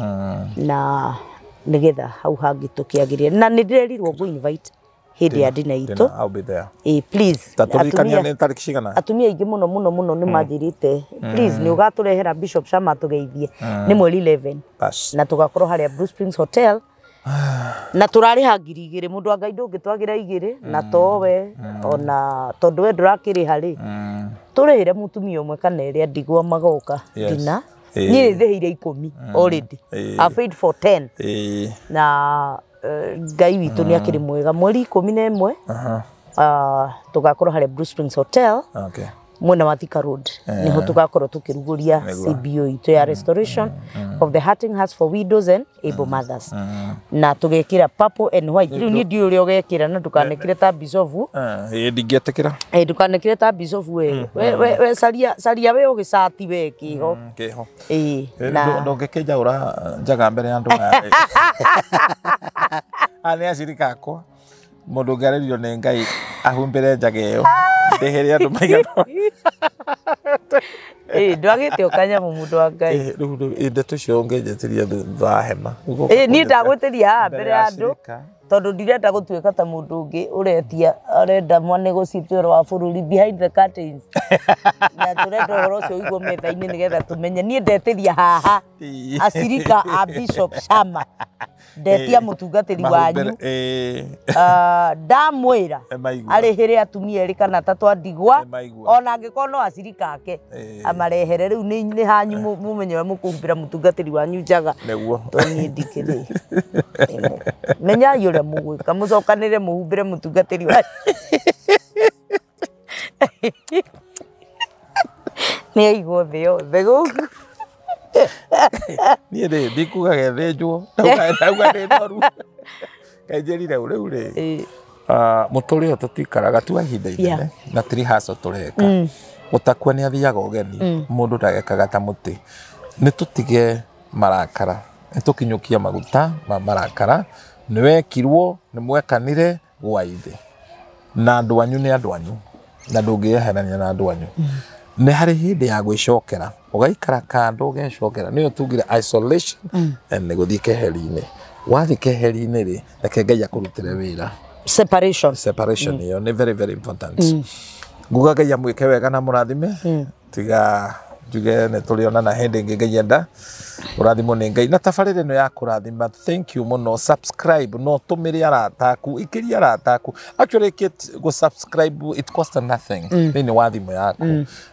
na nä getha hau hangä tå kä agä rie na nä ndä rerirwo gå invite hä ndä ya ndina itå atumia aingä må no må no må no nä manjä rä te nä å gatå rehera bishop shammah tå geithie nä mweri 11 na tå gakorwo harä a Blue Springs Hotel na tå rarä ha 2,000 må ndå wa Ngai ndå ngä twagä ra 2 na towe ona tondå we ndå rakä rä harä tå rä hä re må tumia å mwe kana ä rä a ndigwa magoka ndina niä rä hä ire 10 already I paid for 10 na Ngai witå nä akä rä mwega mweri 11 tå gakorwo harä a Blue Springs Hotel mwena wa THIKA Road niho tugakorwo tukirugũria CBO itu ya restoration of the hurting hearts for widows and able mothers na tugekira purple and white riu ni ndio uri ogekira na ndukanekire ta bisovu
ndingetikira
ndukanekire ta bisovu we saria we ugicati we kiho
na ndungikija ura njaga mbere andu aya ani acirika akwa mundu ngaririo ni Ngai ahumbire njaga iyo ndehere andu maigana ndwagite ukanya mundu wa Ngai ndeto cio ngenjetiria thutha hema
ni ndagwitiria mbere andu tondu ndirenda gutuika ta mundu ungi uretia arenda mwane gucitwira wa bururi behind the curtains na turenda uhoro ucio igwo metha-ini nigetha tumenye ni ndetiria haha acirika a Bishop Shammah ndetia mutungatiri wanyu ndamwira arihire atumia eri kana tatu andigwa ona angikorwo no acirika ake amarehere riu ni hanyu mumenye mukuhumbira mutungatiri wanyu njaga toni ndikiri menya yure mugwika mucokanire muhumbire mutungatiri wanyu ni aigwo thĩ yothe gũkũ
niĩ rĩ ndikuga gethĩnjwo ndauga ndĩ noru kainjĩrire rĩu rĩ mũtũrĩ ũyũ tũtikaraga tu ihinda inene na tirihaco tũreka gũtakua nĩ athiaga ũgeni mũndũ ndagekaga ta mũtĩ nĩ tũtige marakara nĩ tũkinyũkia maguta ma marakara nĩ wekirwo nĩ mwekanire gwa ithe na andũ anyu nĩ andũ anyu na ndũngĩeherania na andũ anyu nĩ harĩ hĩndĩ ya gwĩcokera ũgaikara kando ũgecokera nĩyo tugire isolation nĩ gũthiĩ keheri-inĩ wathiĩ keheri-inĩ rĩ reke Ngai akũrutĩre wĩra separation ĩyo nĩ very very important nguga Ngai amwĩke wega na mũrathime tiga njuge nĩ tũrĩonana hĩndĩ ĩngĩ Ngai enda ũrathimwo nĩ Ngai na tabarĩra ĩno ya kũrathima thank you mũno subscribe no tũmĩre arata aku ikĩria arata aku actually go subscribe it costs nothing thĩinĩ wa thimũ yaku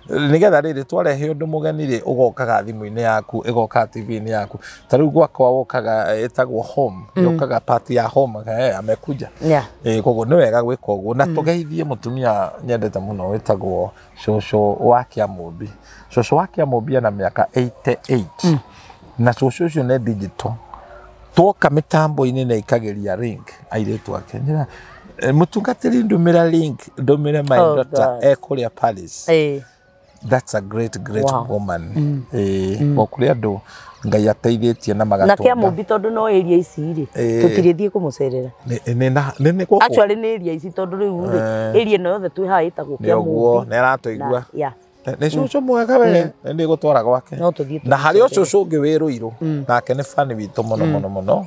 nĩgetha rĩrĩ twarehe ũndũ mũgeni rĩ ũgokaga thimũ-inĩ yaku ĩgoka TV-inĩ yaku ta rĩu gwakwa wokaga ĩtagwo home yokaga party ya home amekuja koguo nĩ wega gwĩka ũguo na tũgeithie mũtumia nyendete mũno wĩtagwo cũcũ wa Kĩamũmbi cũcũ wa Kĩamũmbi na mĩaka 88 na cũcũ ũcio nĩ digital twoka mĩtambo-inĩ na ikageria link airĩtu ake mũtungatĩri ndũmĩra link ndũmĩre my daughter ekũrĩa Paris that's a great woman okũrĩa andũ Ngai ateithĩtie na magatũra
na Kĩamũmbi tondũ no area ici rĩ tũtirĩthiĩ kũmũcerera actually nĩ area ici tondũ rĩu rĩ area ĩno yothe twĩ haha ĩtagwo Kĩamũmbi
nĩ aratũigua nĩ cũcũ mwega we nĩ gũtwara gwake na harĩ o cũcũ ũngĩ wĩ Rũirũ nake nĩ bani witũ mũno mũno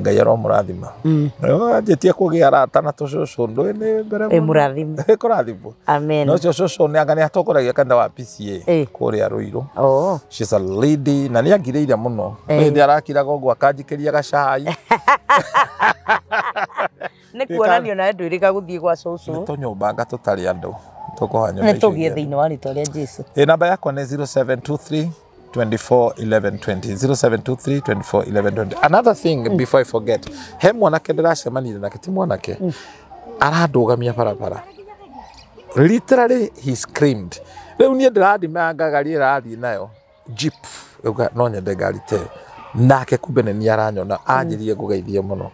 Ngai aromũrathima anjĩtie kũgĩa arata na tũcũcũ ndũĩ nĩ mbere
mũrathima
kũrathimwo
amen
no cũcũ nĩ anga nĩ atongoragia kanitha wa PCA kũrĩa Rũirũ she's a lady na nĩ angirĩire mũno hĩndĩ arakiraga ũguo akanjikĩria gacai
nĩ kuonanio nawe ndwĩrĩga gũthiĩ gwa cũcũ
nĩ tũnyũmbanga tũtarĩ andũ
nĩ tũgĩe thĩinĩ wa rĩtwa rĩa Jesũ
namba yakwa nĩ 0723 24 11 20 0723 24 11 20 another thing before I forget he mwanake ndĩracemanire nake ti mwanake arandũgamia barabara literally he screamed rĩu niĩ ndĩrathimanga ngari ĩrathiĩ nayo jeep no nyende ngari te nake kumbe nĩ aranyona anjĩrie ngũgeithie mũno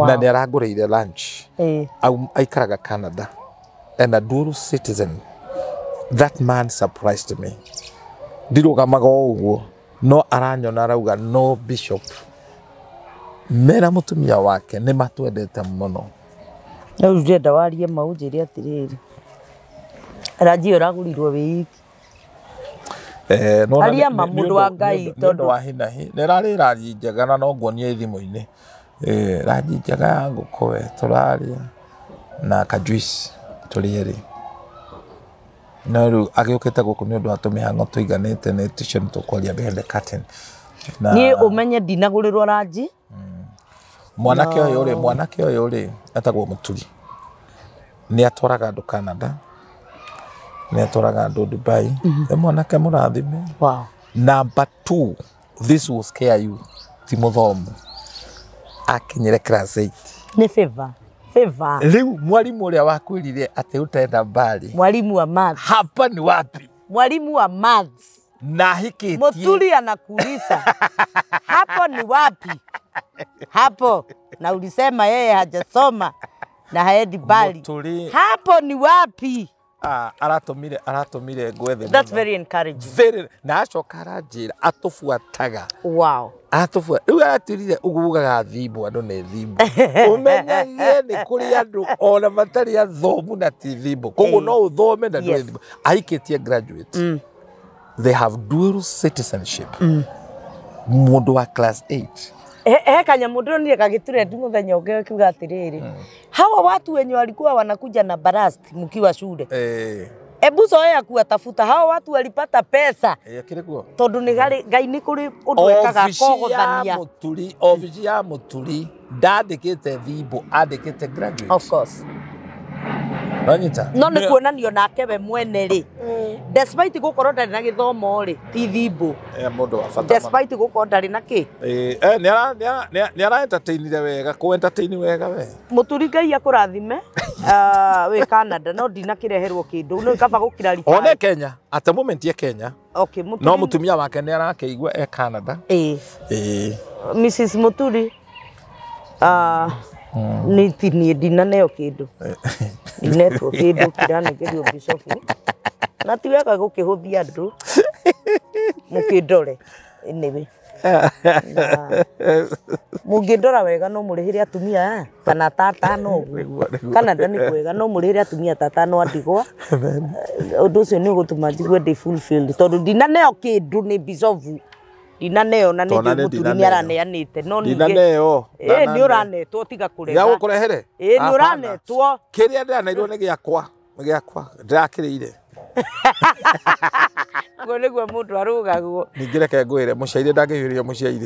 na nĩ arangũrĩire lunch aikaraga Canada and a dual citizen that man surprised me ndirũgamaga ũguo no aranyona arauga no bishop mera mutumia wake nĩ matwendete mũno.
No ndĩrenda warie mau njĩre atĩrĩrĩ. Ranji ũragurirwo wĩ iki. Aria mũndũ wa Ngai
tondũ wa hinahi. Nĩrarĩ ranji njega na no nguonie thimũ-inĩ. Ranji njega ya ngũkũ we tũraria na kajuice tũrĩerĩ. No rĩu agĩũkĩte gũkũ nĩ ũndũ wa tũmĩhang'o tũiganĩte nĩ tucio nĩtũkwaria behind the curtain.
Niĩ ũmenye ndinagũrĩrwo ranji.
Mwanake ũyũ rĩ etagwo Mũturi. Nĩ atwaraga andũ Canada. Nĩ atwaraga andũ Dubai. Mwanake mũrathime.
Wow.
Number 2, this will scare you. Ti mũthomu. Akinyire class 8.
Nĩ favor.
Rĩu mwalimu ũrĩa wakwĩrire atĩ ũtenda mbali.
Mwalimu wa maths.
Hapa ni wapi?
Mwalimu wa maths.
Na hikitie.
Mũturi anakuuliza. Hapo ni wapi? Hapo. Na ulisema yeye hajasoma na haendi mbali. Hapo ni wapi?
Aratumire gwethe.
That's very encouraging.
Na acoka aranjĩra atũbuataga.
Wow.
Atũbuata. Rĩu aratirire ugugaga thimbo andũ nĩ thimbo. Ũmenyagie nĩ kũrĩ andũ ona matarĩ athomu na ti thimbo. Koguo no ũthome na ndũrĩ thimbo. Ahikĩtie graduate. They have dual citizenship. Mũndũ wa class 8.
Kanyamu ndonire kagĩture mũthenya ũngĩ kiuga atĩrĩrĩ. Hawa watu wenye walikuwa wanakuja na ballast mkiwa shule. Ebu zoea kuwatafuta hawa watu walipata pesa. Tondu ni Ngai ni kuri undu ekaga kogothania.
Office ya Mũturi ndandĩkĩte thimbo, andĩkĩte graduate.
Of course.
Ranyita.
No nĩ kuonanio nake we mwene ri. Despite gukorwo ndarĩ na gĩthomo ri, ti thimbo.
Mũndũ wa bata.
Despite gukorwo ndarĩ na kĩ.
Nĩ ara entertainire wega, ku entertain wega we.
Mũturi Ngai akũrathime. We Canada no ndinakĩreherwo kĩndũ. No kaba gũkira ribari.
One Kenya, at the moment ye Kenya.
Okay,
Mũturi. No mũtumia wake nĩ arakĩigua Canada.
Mrs. Mũturi. Ni ndinaneo kĩndũ. Inetwo kĩndũ kĩranegerio bicobu. Na ti wega gũkĩhũthia andũ. Mũkĩndore. Anyway. Mũngĩndora wega no mũrĩhĩre atumia kana tata no. Canada nĩ kwega no mũrĩhĩre atumia tata no andigwa. Ũndũ ũcio nĩ ũgũtũma njigue ndĩ fulfilled tondũ ndinaneo kĩndũ nĩ bicobu. Dinaneo na nĩ Mũturi nĩ araneanĩte no ningĩ
dinaneo
nĩ ũranetwo tiga kũrega
ya gũkũrehere
nĩ ũranetwo
kĩrĩa ndĩraneirwo nĩ gĩakwa ndĩrakĩrĩire
ngo nĩguo mũndũ arũgagwo
ningĩ reke ngwĩre mũciari ndangĩhiũria mũciari.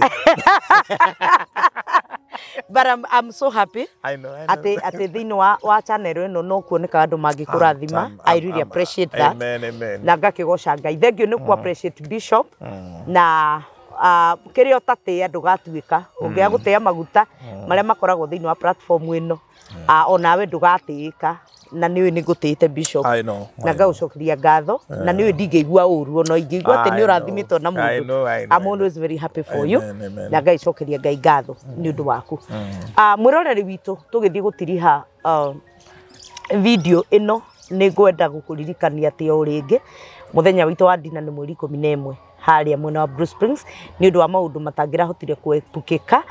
But I'm so happy.
I know.
Ati thĩinĩ wa channel ĩno no kuoneka andũ mangĩkũrathima. I really appreciate that.
Amen.
Na ngakĩgoca Ngai. Thank you nĩ ku appreciate Bishop. Na kĩrĩa ũtatĩa ndũgatuĩka. Ũngĩaga gũtĩa maguta marĩa makoragwo thĩinĩ wa platform ĩno. Onawe ndũgatĩĩka. Na niwe nĩ ngũtĩĩte Bishop. Na ngagũcokeria ngatho. Na niwe ndingĩigua ũru ona ingĩigua atĩ nĩ ũrathimitwo na mũndũ. I'm always very happy for you. Na ngagĩcokeria Ngai ngatho nĩ ũndũ waku. Mwĩroreri witũ tũgĩthiĩ gũtiriha video ĩno nĩ ngwenda gũkũririkania atĩ o rĩngĩ mũthenya witũ wa ndina nĩ mweri 11 harĩa mwena wa Bruce Springs nĩ ũndũ wa maũndũ matangĩrahotire kũhĩtũkĩka.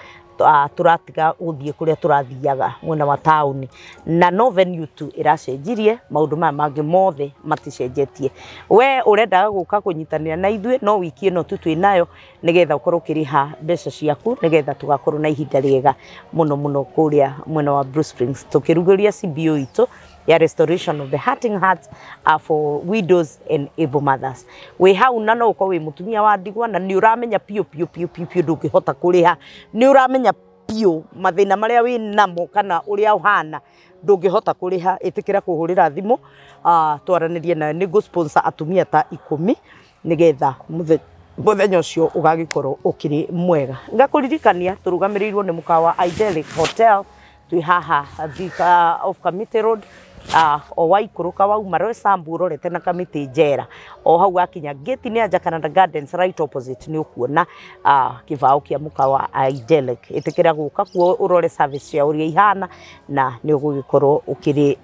Turatiga gũthiĩ kũrĩa turathiaga mwena wa taũni na no venue tu iracenjirie maũndũ maya mangĩ mothe maticenjetie. We ũrendaga gũka kũnyitanĩra na ithuĩ no wiki ĩno tu twĩnayo nĩgetha ũkorwo ũkĩrĩha mbeca ciaku nĩgetha tũgakorwo na ihinda rĩega mũno kũrĩa mwena wa Bruce Springs tũkĩrugũria CBO itũ ya restoration of the hurting hearts for widows and able mothers. We hau na no uko we mutumia wa ndigwa na ni uramenya pio ndungihota kuriha ni uramenya pio mathina maria wi namo kana uria uhana ndungihota kuriha itikira kuhurira thimu twaranirie na ni go sponsor atumia ta 10 nigetha muthenya ucio ugagikorwo ukiri mwega ngakuririkania turugamirirwo ni mukawa Idyllic Hotel twi haha THIKA of Committee Road o waikũrũka wauma Roysambu ũrorete na Kamĩtĩ njera o hau akinya gate nĩ anja Canada Gardens right opposite nĩ ũkuona kĩbaũ kĩa mũkawa Idyllic ĩtĩkĩra gũka kuo ũrore service ya ũrĩa ihana na nĩ ũgũgĩkorwo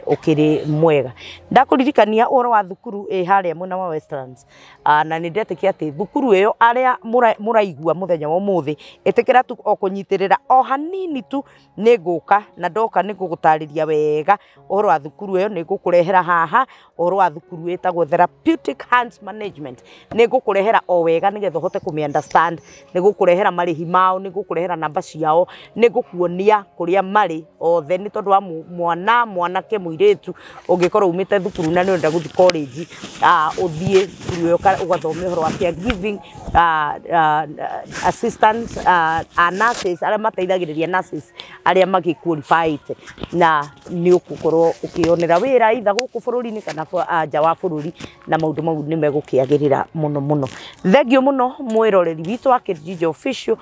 ũkĩrĩ mwega. Ndakũririkania ũhoro wa thukuru harĩa mwena wa Westlands na nĩ ndetĩkia atĩ thukuru ĩyo arĩa mũraigua mũthenya wa ũmũthĩ ĩtĩkĩra tu o kũnyitĩrĩra o hanini tu nĩ ngũka na ndoka nĩ ngũgũtarĩria wega ũhoro wa thukuru ĩyo nĩ ngũkũrehera haha ũhoro wa thukuru ĩtagwo Therapeutic Hands Management nĩ ngũkũrehera o wega nĩgetha ũhote kũmĩ understand nĩ ngũkũrehera marĩhi mao nĩ ngũkũrehera namba ciao nĩ ngũkuonia kũrĩa marĩ othe nĩ tondũ wa mwanake mũirĩtu ũngĩkorwo umĩte thukuru na nĩ ũrenda gũthiĩ college ũthiĩ thukuru ĩyo ũgathomera ũhoro wa caregiving assistants nurses arĩa mateithagĩrĩria nurses arĩa magĩqualified na nĩ ũgũkorwo ũkĩonera wĩra either gũkũ bũrũri-inĩ kana nja wa bũrũri na maũndũ mau nĩ megũkĩagĩrĩra mũno. Thengio mũno mwĩroreri witũ wa JIJO official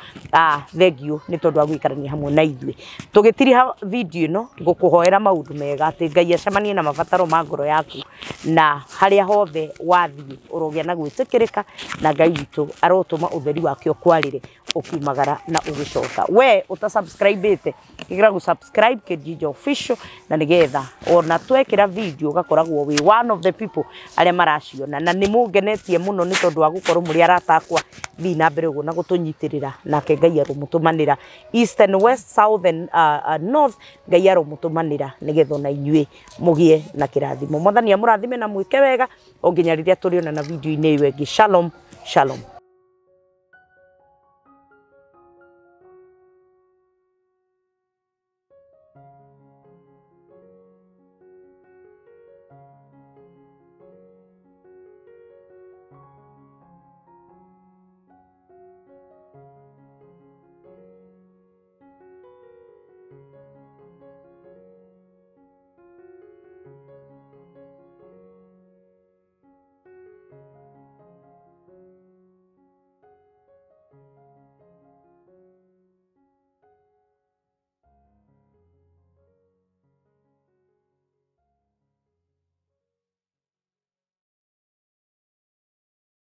thengio nĩ tondũ wa gũikarania hamwe na ithuĩ tũgĩtiriha video ĩno ngũkũhoera maũndũ mega atĩ Ngai acemanie na mabataro ma ngoro yaku na harĩa hothe wathiĩ ũrogĩa na gwĩtĩkĩrĩka na Ngai witũ arotũma ũtheri wake ũkwarĩre ũkiumagara na ũgĩcoka we utasubscribe-ĩte igira gũsubscribe JIJO official na nĩgetha ona twekĩra video ũgakoragwo wĩ one of the people arĩa maraciona na nĩ mũngenetie mũno nĩ tondũ wa gũkorwo mũrĩ aratakwa thiĩ na mbere ũguo na gũtũnyitĩrĩra nake Ngai aromũtũmanĩra east and west south and north Ngai aromũtũmanĩra nĩgetha ona inyuĩ mũgĩe na kĩrathimo. Mwathani amũrathime na mwĩke wega o nginya rĩrĩa tũrĩona na video-inĩ ĩyo ĩngĩ. Shalom.